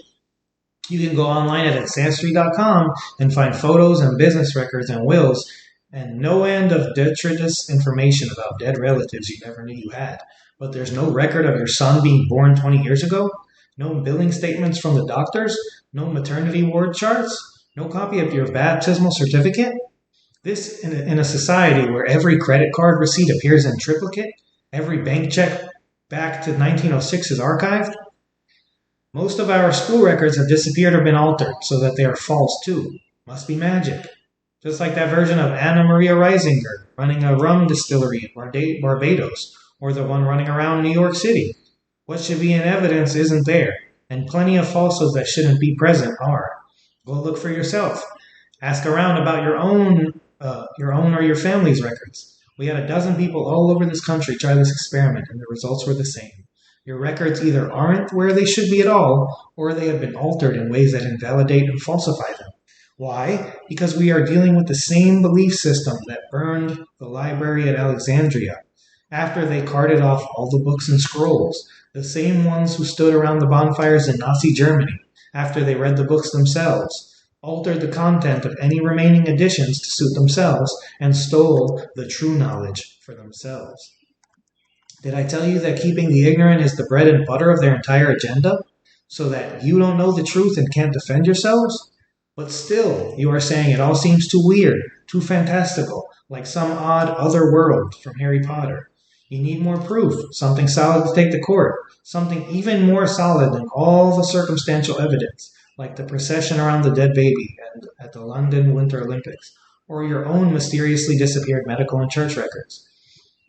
Speaker 1: You can go online at Cestui.com and find photos and business records and wills and no end of detritus information about dead relatives you never knew you had. But there's no record of your son being born 20 years ago? No billing statements from the doctors? No maternity ward charts? No copy of your baptismal certificate? This in a society where every credit card receipt appears in triplicate, every bank check back to 1906 is archived. Most of our school records have disappeared or been altered so that they are false too. Must be magic. Just like that version of Anna Maria Reisinger running a rum distillery in Barbados, or the one running around New York City. What should be in evidence isn't there, and plenty of falsehoods that shouldn't be present are. Go look for yourself. Ask around about your own or your family's records. We had 12 people all over this country try this experiment, and the results were the same. Your records either aren't where they should be at all, or they have been altered in ways that invalidate and falsify them. Why? Because we are dealing with the same belief system that burned the library at Alexandria after they carted off all the books and scrolls, the same ones who stood around the bonfires in Nazi Germany after they read the books themselves, altered the content of any remaining editions to suit themselves, and stole the true knowledge for themselves. Did I tell you that keeping the ignorant is the bread and butter of their entire agenda, so that you don't know the truth and can't defend yourselves? But still, you are saying it all seems too weird, too fantastical, like some odd other world from Harry Potter. You need more proof, something solid to take to court, something even more solid than all the circumstantial evidence, like the procession around the dead baby and at the London Winter Olympics, or your own mysteriously disappeared medical and church records.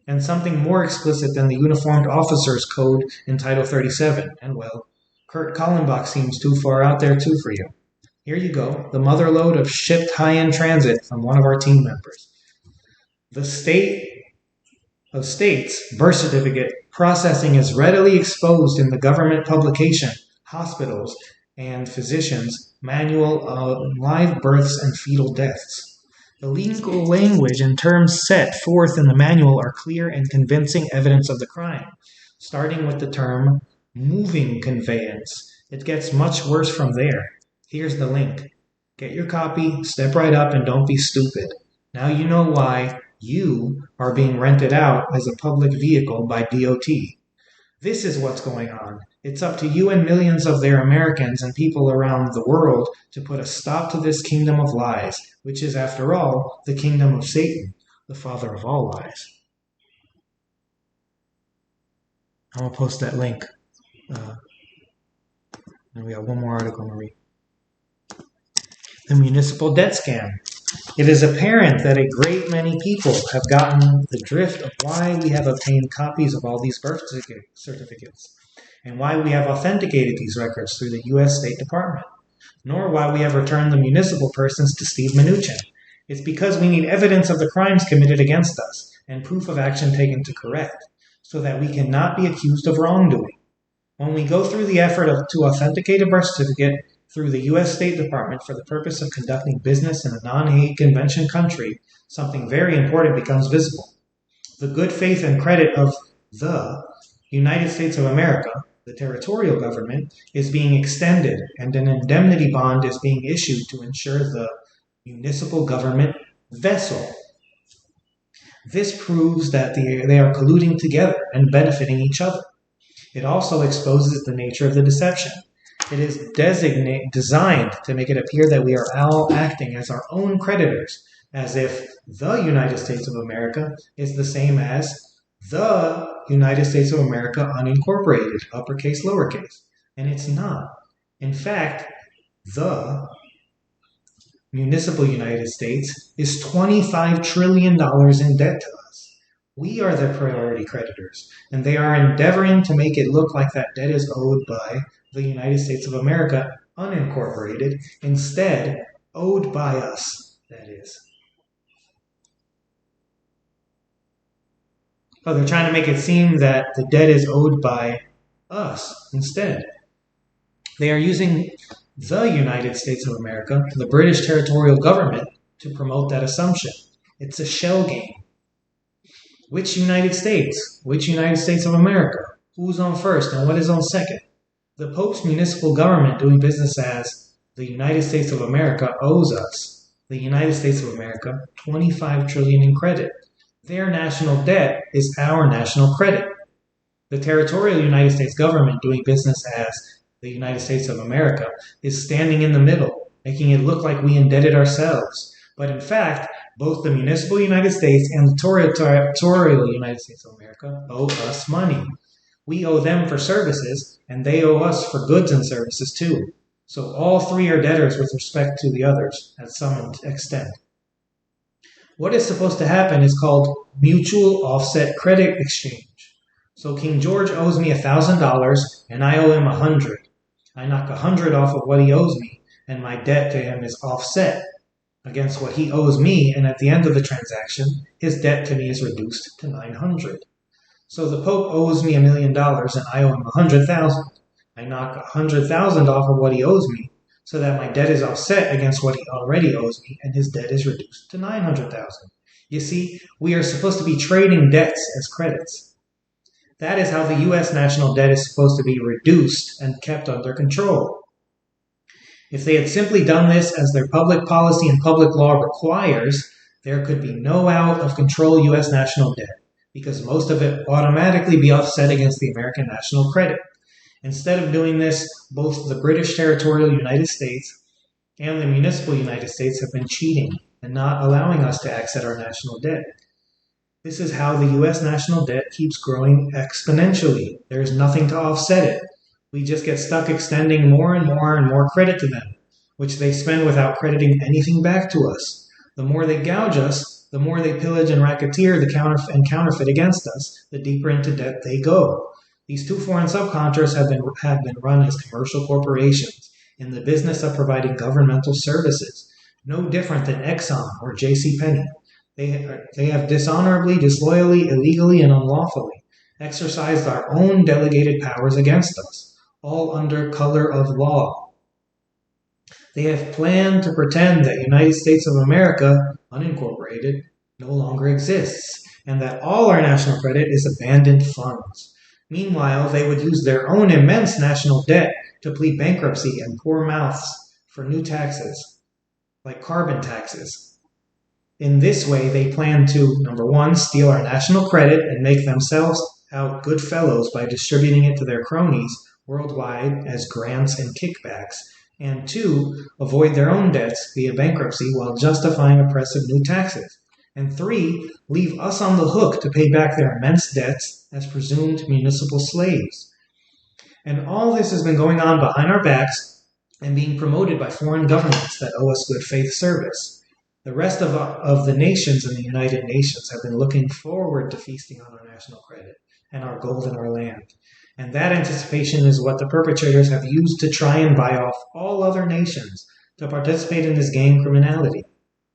Speaker 1: And something more explicit than the Uniformed Officers Code in Title 37, and well, Kurt Kallenbach seems too far out there too for you. Here you go, the motherlode of shipped high-end transit from one of our team members. The state of states birth certificate processing is readily exposed in the government publication, Hospitals and Physicians Manual of Live Births and Fetal Deaths. The legal language and terms set forth in the manual are clear and convincing evidence of the crime, starting with the term moving conveyance. It gets much worse from there. Here's the link. Get your copy, step right up, and don't be stupid. Now you know why you are being rented out as a public vehicle by DOT. This is what's going on. It's up to you and millions of their Americans and people around the world to put a stop to this kingdom of lies, which is, after all, the kingdom of Satan, the father of all lies. I'm going to post that link. And we got one more article to read. The municipal debt scam. It is apparent that a great many people have gotten the drift of why we have obtained copies of all these birth certificates, and why we have authenticated these records through the U.S. State Department, nor why we have returned the municipal persons to Steve Mnuchin. It's because we need evidence of the crimes committed against us, and proof of action taken to correct, so that we cannot be accused of wrongdoing. When we go through the effort to authenticate a birth certificate through the U.S. State Department for the purpose of conducting business in a non-Hague Convention country, something very important becomes visible. The good faith and credit of the United States of America, the territorial government, is being extended, and an indemnity bond is being issued to ensure the municipal government vessel. This proves that they are colluding together and benefiting each other. It also exposes the nature of the deception. It is designed to make it appear that we are all acting as our own creditors, as if the United States of America is the same as the United States of America unincorporated, uppercase, lowercase. And it's not. In fact, the Municipal United States is $25 trillion in debt to us. We are the priority creditors, and they are endeavoring to make it look like that debt is owed by the United States of America, unincorporated, instead owed by us, that is. Oh, they're trying to make it seem that the debt is owed by us instead. They are using the United States of America, the British territorial government, to promote that assumption. It's a shell game. Which United States? Which United States of America? Who's on first and what is on second? The Pope's municipal government, doing business as the United States of America, owes us, the United States of America, $25 trillion in credit. Their national debt is our national credit. The territorial United States government, doing business as the United States of America, is standing in the middle, making it look like we indebted ourselves. But in fact, both the municipal United States and the territorial United States of America owe us money. We owe them for services, and they owe us for goods and services too. So all three are debtors with respect to the others, at some extent. What is supposed to happen is called mutual offset credit exchange. So King George owes me $1,000, and I owe him 100. I knock 100 off of what he owes me, and my debt to him is offset against what he owes me, and at the end of the transaction, his debt to me is reduced to 900. So the Pope owes me $1 million, and I owe him 100,000. I knock 100,000 off of what he owes me, so that my debt is offset against what he already owes me, and his debt is reduced to 900,000. You see, we are supposed to be trading debts as credits. That is how the U.S. national debt is supposed to be reduced and kept under control. If they had simply done this as their public policy and public law requires, there could be no out of control U.S. national debt, because most of it automatically be offset against the American national credit. Instead of doing this, both the British territorial United States and the municipal United States have been cheating and not allowing us to access our national debt. This is how the U.S. national debt keeps growing exponentially. There is nothing to offset it. We just get stuck extending more and more and more credit to them, which they spend without crediting anything back to us. The more they gouge us, the more they pillage and racketeer and counterfeit against us, the deeper into debt they go. These two foreign subcontractors have been run as commercial corporations in the business of providing governmental services, no different than Exxon or J.C. Penney. They have dishonorably, disloyally, illegally, and unlawfully exercised our own delegated powers against us, all under color of law. They have planned to pretend that United States of America, unincorporated, no longer exists, and that all our national credit is abandoned funds. Meanwhile, they would use their own immense national debt to plead bankruptcy and pour mouths for new taxes, like carbon taxes. In this way, they plan to, number one, steal our national credit and make themselves out good fellows by distributing it to their cronies worldwide as grants and kickbacks, and two, avoid their own debts via bankruptcy while justifying oppressive new taxes, and three, leave us on the hook to pay back their immense debts as presumed municipal slaves. And all this has been going on behind our backs and being promoted by foreign governments that owe us good faith service. The rest of the nations in the United Nations have been looking forward to feasting on our national credit and our gold and our land. And that anticipation is what the perpetrators have used to try and buy off all other nations to participate in this gang criminality,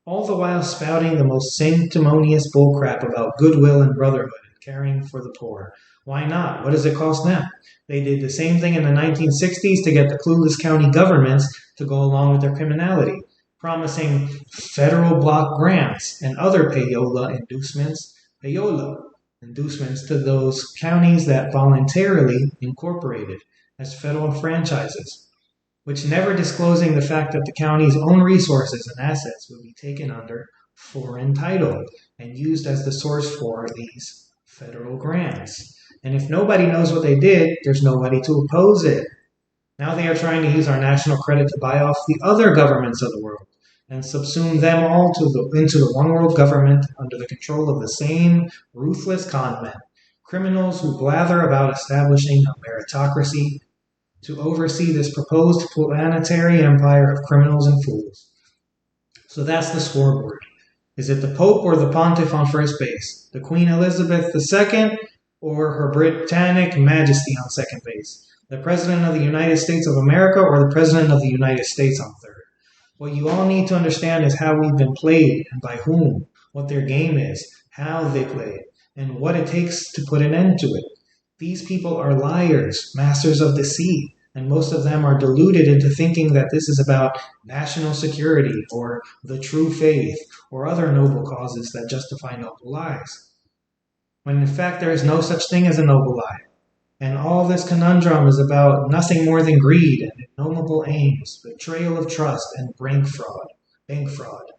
Speaker 1: all the while spouting the most sanctimonious bullcrap about goodwill and brotherhood and caring for the poor. Why not? What does it cost them? They did the same thing in the 1960s to get the clueless county governments to go along with their criminality, promising federal block grants and other payola inducements to those counties that voluntarily incorporated as federal franchises, which never disclosing the fact that the county's own resources and assets would be taken under foreign title and used as the source for these federal grants. And if nobody knows what they did, there's nobody to oppose it. Now they are trying to use our national credit to buy off the other governments of the world and subsume them all into the one world government under the control of the same ruthless con men, criminals who blather about establishing a meritocracy to oversee this proposed planetary empire of criminals and fools. So that's the scoreboard. Is it the Pope or the Pontiff on first base? The Queen Elizabeth II or Her Britannic Majesty on second base? The President of the United States of America or the President of the United States on third? What you all need to understand is how we've been played and by whom, what their game is, how they play it, and what it takes to put an end to it. These people are liars, masters of deceit, and most of them are deluded into thinking that this is about national security or the true faith or other noble causes that justify noble lies. When in fact there is no such thing as a noble lie. And all this conundrum is about nothing more than greed and ignoble aims, betrayal of trust, and bank fraud.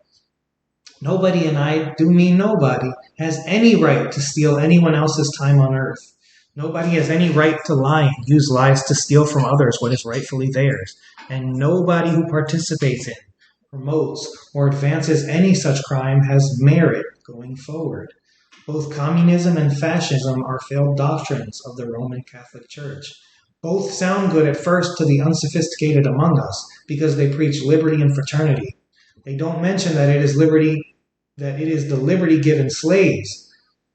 Speaker 1: Nobody, and I do mean nobody, has any right to steal anyone else's time on earth. Nobody has any right to lie and use lies to steal from others what is rightfully theirs. And nobody who participates in, promotes, or advances any such crime has merit going forward. Both communism and fascism are failed doctrines of the Roman Catholic Church. Both sound good at first to the unsophisticated among us because they preach liberty and fraternity. They don't mention that it is the liberty given slaves,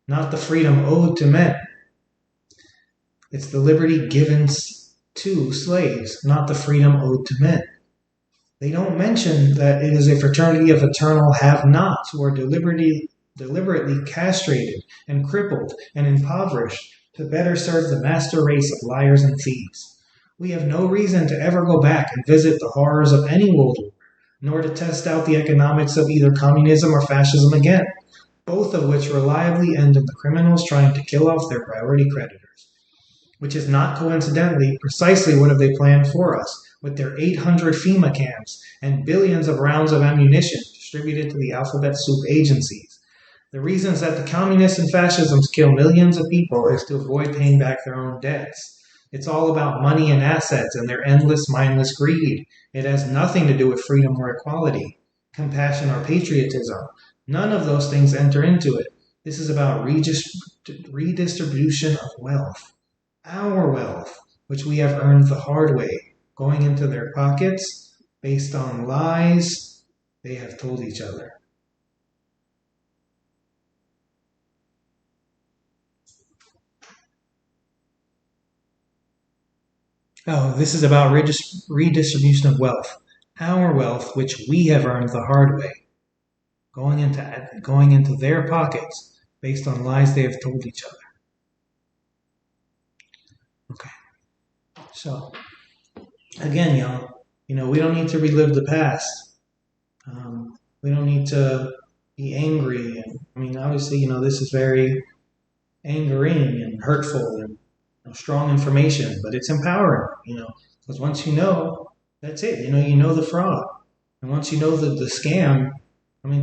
Speaker 1: not the freedom owed to men. It's the liberty given to slaves, not the freedom owed to men. They don't mention that it is a fraternity of eternal have-nots who are deliberately castrated and crippled and impoverished to better serve the master race of liars and thieves. We have no reason to ever go back and visit the horrors of any world war, nor to test out the economics of either communism or fascism again, both of which reliably end in the criminals trying to kill off their priority creditors, which is not coincidentally precisely what they planned for us with their 800 FEMA camps and billions of rounds of ammunition distributed to the alphabet soup agencies. The reasons that the communists and fascisms kill millions of people is to avoid paying back their own debts. It's all about money and assets and their endless, mindless greed. It has nothing to do with freedom or equality, compassion or patriotism. None of those things enter into it. This is about redistribution of wealth. Our wealth, which we have earned the hard way, going into their pockets based on lies they have told each other. Oh, this is about redistribution of wealth. Our wealth, which we have earned the hard way, going into their pockets based on lies they have told each other. Okay. So, again, y'all, we don't need to relive the past. We don't need to be angry. And obviously, this is very angering and hurtful and strong information, but it's empowering, because once you know, that's it. You know the fraud. And once you know the scam,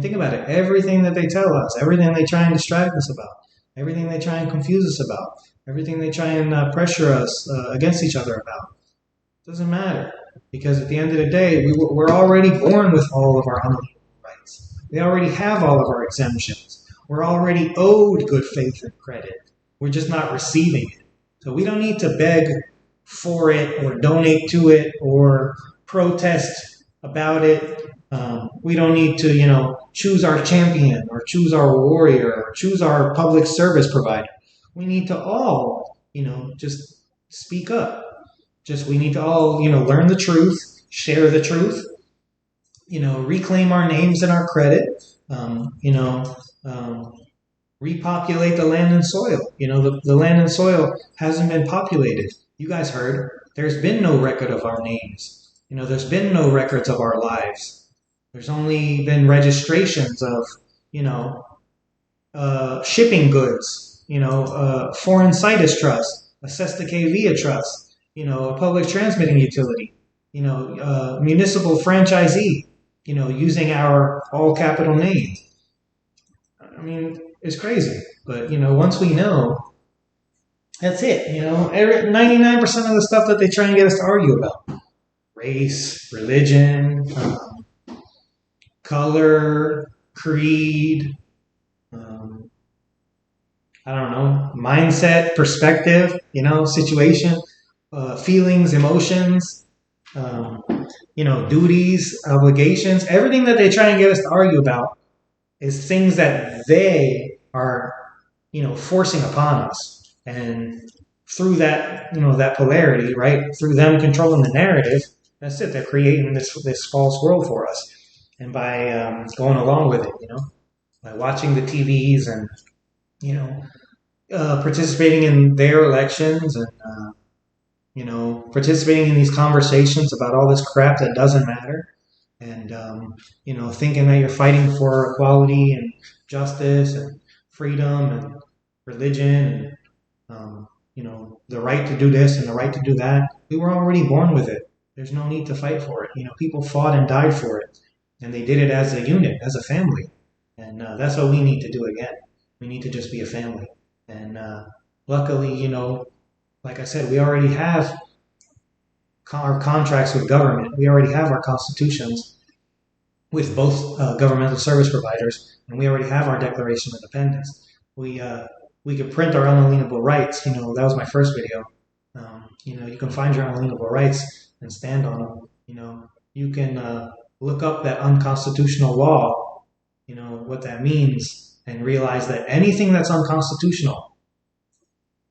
Speaker 1: think about it. Everything that they tell us, everything they try and distract us about, everything they try and confuse us about, everything they try and pressure us against each other about, doesn't matter. Because at the end of the day, we're already born with all of our unalienable rights. We already have all of our exemptions. We're already owed good faith and credit. We're just not receiving it. So we don't need to beg for it or donate to it or protest about it. We don't need to, choose our champion or choose our warrior or choose our public service provider. We need to all, just speak up. We need to all, learn the truth, share the truth, reclaim our names and our credit, repopulate the land and soil. The land and soil hasn't been populated. You guys heard, there's been no record of our names. There's been no records of our lives. There's only been registrations of, shipping goods, foreign Situs trust, a Cestui via trust, a public transmitting utility, municipal franchisee, using our all capital name. It's crazy. But, once we know, that's it. 99% of the stuff that they try and get us to argue about. Race, religion, color, creed, mindset, perspective, situation. feelings, emotions, um, duties, obligations, everything that they try and get us to argue about is things that they are, forcing upon us. And through that, that polarity, right, through them controlling the narrative, that's it. They're creating this false world for us. And by going along with it, by watching the TVs and, participating in their elections and, participating in these conversations about all this crap that doesn't matter, and thinking that you're fighting for equality and justice and freedom and religion and the right to do this and the right to do that. We were already born with it. There's no need to fight for it. People fought and died for it, and they did it as a unit, as a family, and that's what we need to do again. We need to just be a family, and luckily, like I said, we already have our contracts with government. We already have our constitutions with both governmental service providers, and we already have our Declaration of Independence. We could print our unalienable rights. That was my first video. You can find your unalienable rights and stand on them. You can look up that unconstitutional law. What that means, and realize that anything that's unconstitutional,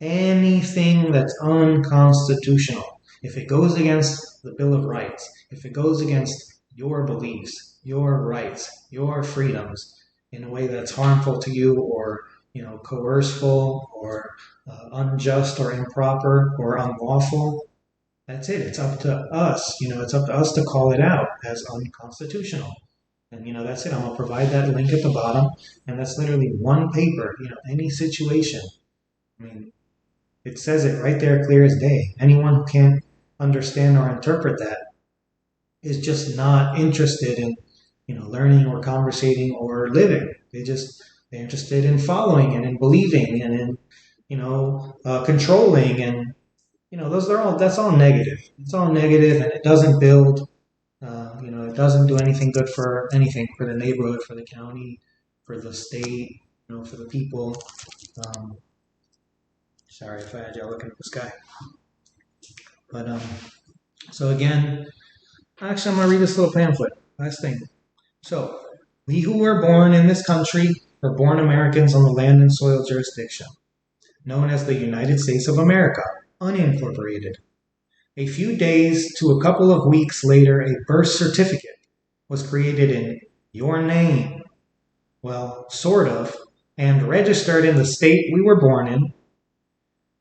Speaker 1: if it goes against the Bill of Rights, if it goes against your beliefs, your rights, your freedoms in a way that's harmful to you or, coerceful or unjust or improper or unlawful, that's it. It's up to us. It's up to us to call it out as unconstitutional. And, that's it. I'm going to provide that link at the bottom. And that's literally one paper, any situation. I mean, it says it right there, clear as day. Anyone who can't understand or interpret that is just not interested in, learning or conversating or living. They're interested in following and in believing and in, controlling, and that's all negative. It's all negative, and it doesn't build. It doesn't do anything good for the neighborhood, for the county, for the state, for the people. Sorry if I had y'all looking at the sky. But, so again, actually I'm going to read this little pamphlet. Last thing. So, we who were born in this country were born Americans on the land and soil jurisdiction, known as the United States of America, unincorporated. A few days to a couple of weeks later, a birth certificate was created in your name. Well, sort of, and registered in the state we were born in,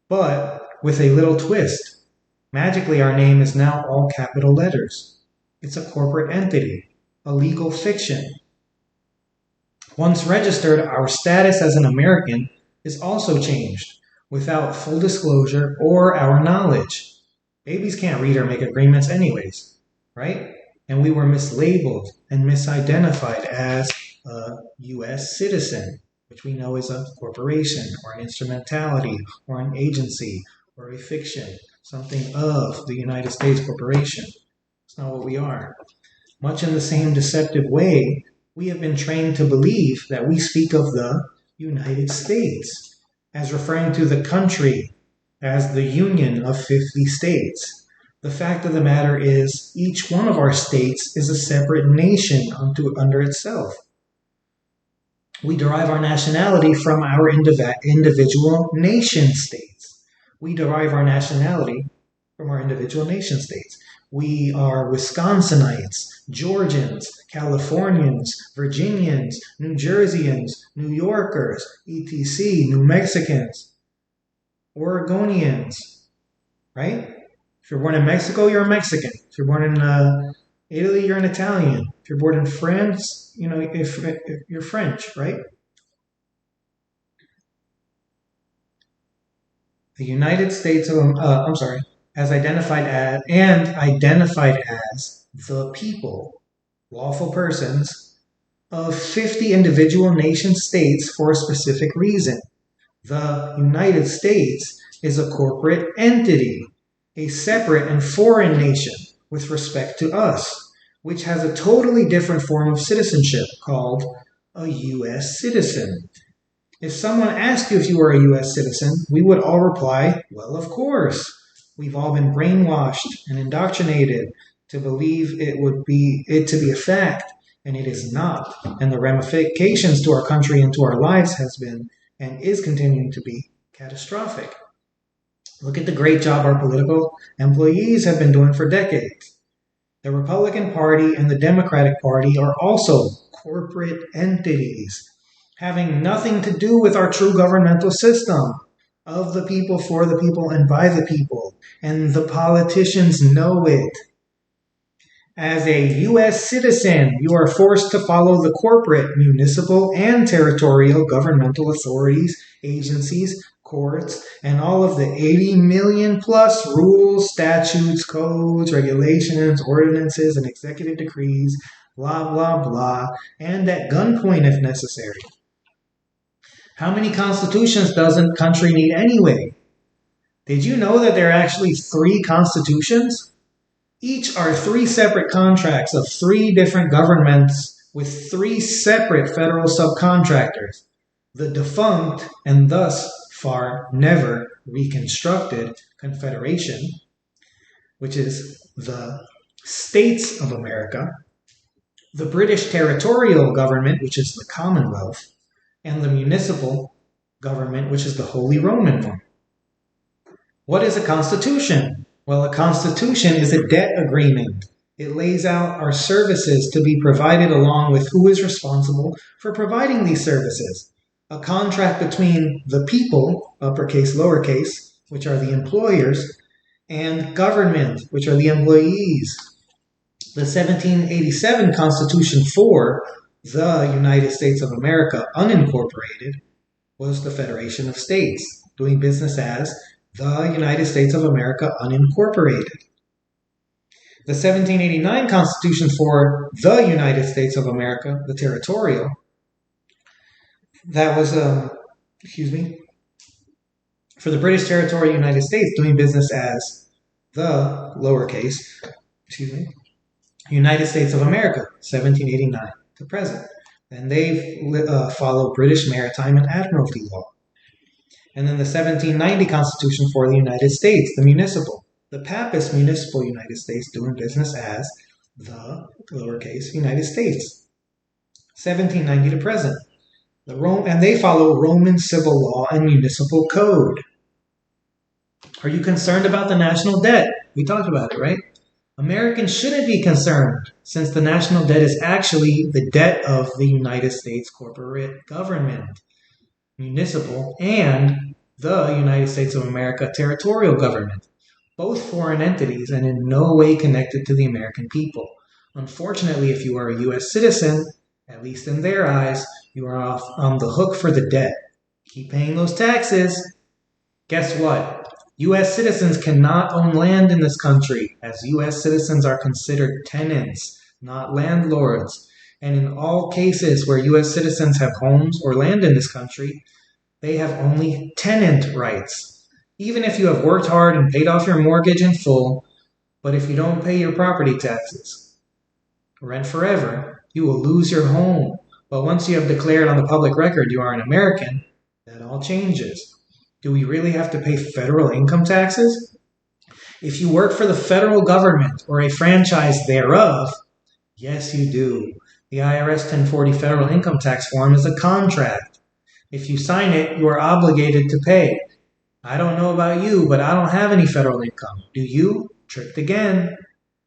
Speaker 1: but with a little twist. Magically, our name is now all capital letters. It's a corporate entity, a legal fiction. Once registered, our status as an American is also changed, without full disclosure or our knowledge. Babies can't read or make agreements anyways, right? And we were mislabeled and misidentified as a U.S. citizen, which we know is a corporation or an instrumentality or an agency or a fiction, something of the United States Corporation. It's not what we are. Much in the same deceptive way, we have been trained to believe that we speak of the United States as referring to the country as the union of 50 states. The fact of the matter is, each one of our states is a separate nation under itself. We derive our nationality from our individual nation states. We derive our nationality from our individual nation states. We are Wisconsinites, Georgians, Californians, Virginians, New Jerseyans, New Yorkers, etc., New Mexicans, Oregonians, right? If you're born in Mexico, you're a Mexican. If you're born in Italy, you're an Italian. If you're born in France, if you're French, right? The United States of, as identified as the people, lawful persons, of 50 individual nation states for a specific reason. The United States is a corporate entity, a separate and foreign nation with respect to us, which has a totally different form of citizenship called a U.S. citizen. If someone asked you if you were a U.S. citizen, we would all reply, well, of course. We've all been brainwashed and indoctrinated to believe it to be a fact, and it is not. And the ramifications to our country and to our lives has been and is continuing to be catastrophic. Look at the great job our political employees have been doing for decades. The Republican Party and the Democratic Party are also corporate entities, having nothing to do with our true governmental system of the people, for the people, and by the people. And the politicians know it. As a U.S. citizen, you are forced to follow the corporate, municipal, and territorial governmental authorities, agencies, courts, and all of the 80 million plus rules, statutes, codes, regulations, ordinances, and executive decrees, blah, blah, blah, and at gunpoint if necessary. How many constitutions does a country need anyway? Did you know that there are actually 3 constitutions? Each are 3 separate contracts of 3 different governments with 3 separate federal subcontractors. The defunct, and thus far never reconstructed, Confederation, which is the States of America, the British territorial government, which is the Commonwealth, and the municipal government, which is the Holy Roman one. What is a constitution? Well, a constitution is a debt agreement. It lays out our services to be provided along with who is responsible for providing these services. A contract between the people, uppercase, lowercase, which are the employers, and government, which are the employees. The 1787 Constitution for the United States of America, unincorporated, was the Federation of States, doing business as the United States of America, unincorporated. The 1789 Constitution for the United States of America, the territorial, that was, for the British territorial United States, doing business as the lowercase, United States of America, 1789 to present. And they follow British maritime and admiralty law. And then the 1790 Constitution for the United States, the municipal, the Papist Municipal United States, doing business as the lowercase United States, 1790 to present. And they follow Roman civil law and municipal code. Are you concerned about the national debt? We talked about it, right? Americans shouldn't be concerned, since the national debt is actually the debt of the United States corporate government, municipal, and the United States of America territorial government, both foreign entities and in no way connected to the American people. Unfortunately, if you are a U.S. citizen, at least in their eyes, you are on the hook for the debt. Keep paying those taxes. Guess what? U.S. citizens cannot own land in this country, as U.S. citizens are considered tenants, not landlords. And in all cases where U.S. citizens have homes or land in this country, they have only tenant rights. Even if you have worked hard and paid off your mortgage in full, but if you don't pay your property taxes, rent forever, you will lose your home. But once you have declared on the public record you are an American, that all changes. Do we really have to pay federal income taxes? If you work for the federal government or a franchise thereof, yes, you do. The IRS 1040 federal income tax form is a contract. If you sign it, you are obligated to pay. I don't know about you, but I don't have any federal income. Do you? Tricked again.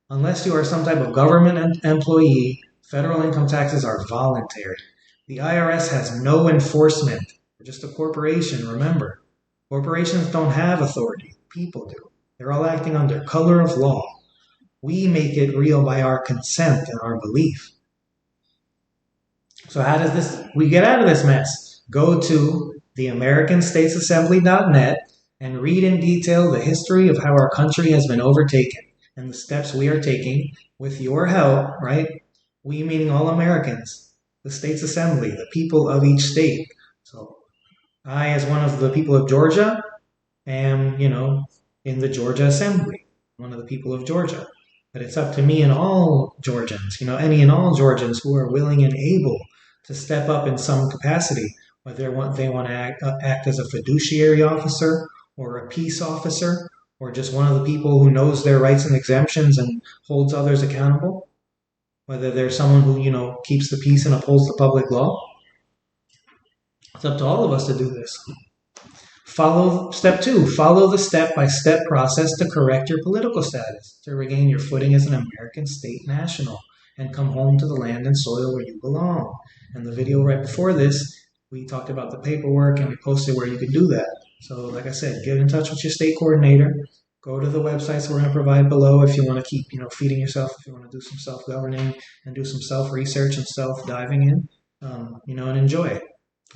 Speaker 1: Unless you are some type of government employee, federal income taxes are voluntary. The IRS has no enforcement. We're just a corporation, remember. Corporations don't have authority. People do. They're all acting under color of law. We make it real by our consent and our belief. So how does we get out of this mess? Go to theamericanstatesassembly.net and read in detail the history of how our country has been overtaken and the steps we are taking with your help, right? We meaning all Americans, the States Assembly, the people of each state. So I, as one of the people of Georgia, am, in the Georgia Assembly, one of the people of Georgia. But it's up to me and all Georgians, any and all Georgians who are willing and able to step up in some capacity, whether they want to act as a fiduciary officer or a peace officer or just one of the people who knows their rights and exemptions and holds others accountable, whether they're someone who, keeps the peace and upholds the public law. It's up to all of us to do this. Step 2, follow the step-by-step process to correct your political status, to regain your footing as an American state national, and come home to the land and soil where you belong. In the video right before this, we talked about the paperwork and we posted where you could do that. So like I said, get in touch with your state coordinator. Go to the websites we're going to provide below if you want to keep, feeding yourself, if you want to do some self-governing and do some self-research and self-diving in, and enjoy it.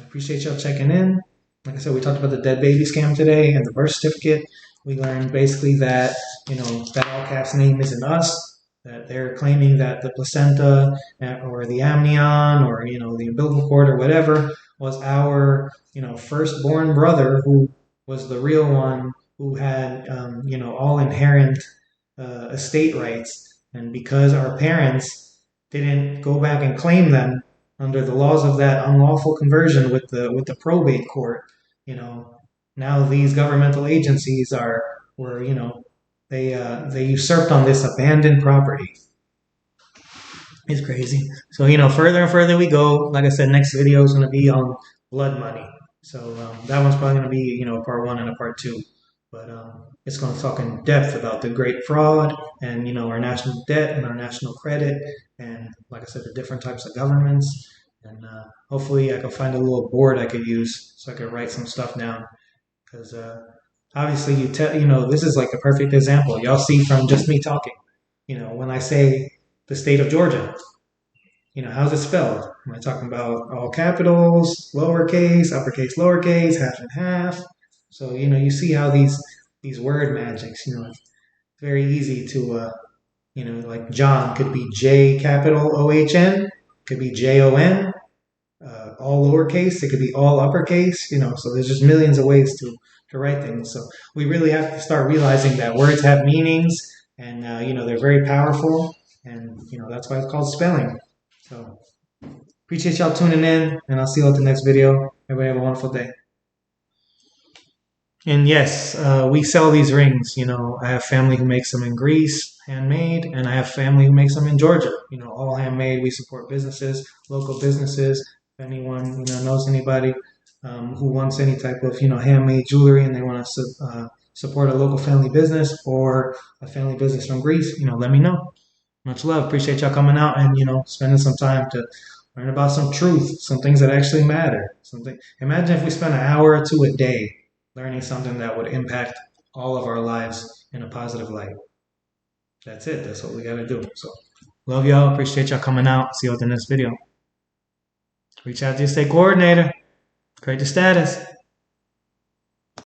Speaker 1: I appreciate y'all checking in. Like I said, we talked about the dead baby scam today and the birth certificate. We learned basically that, that all caps name isn't us, that they're claiming that the placenta or the amnion or, the umbilical cord or whatever was our, firstborn brother who was the real one who had, all inherent estate rights. And because our parents didn't go back and claim them under the laws of that unlawful conversion with the probate court, now these governmental agencies they usurped on this abandoned property. It's crazy. So, further and further we go. Like I said, next video is going to be on blood money. So that one's probably going to be, part 1 and a part 2. But it's going to talk in depth about the great fraud and, our national debt and our national credit. And like I said, the different types of governments. And hopefully I can find a little board I could use so I could write some stuff down. Because obviously this is like the perfect example. Y'all see from just me talking. When I say the state of Georgia, how's it spelled? Am I talking about all capitals, lowercase, uppercase, lowercase, half and half? So, you see how these word magics, it's very easy to, like John could be J capital O-H-N, could be J-O-N, all lowercase, it could be all uppercase, so there's just millions of ways to write things. So we really have to start realizing that words have meanings and, they're very powerful and, that's why it's called spelling. So appreciate y'all tuning in and I'll see you at the next video. Everybody have a wonderful day. And yes, we sell these rings. I have family who makes them in Greece, handmade, and I have family who makes them in Georgia. All handmade. We support businesses, local businesses. If anyone knows anybody who wants any type of handmade jewelry and they want to support a local family business or a family business from Greece, let me know. Much love. Appreciate y'all coming out and spending some time to learn about some truth, some things that actually matter. Imagine if we spent an hour or 2 a day learning something that would impact all of our lives in a positive light. That's it. That's what we got to do. So, love y'all. Appreciate y'all coming out. See you at the next video. Reach out to your state coordinator. Create the status.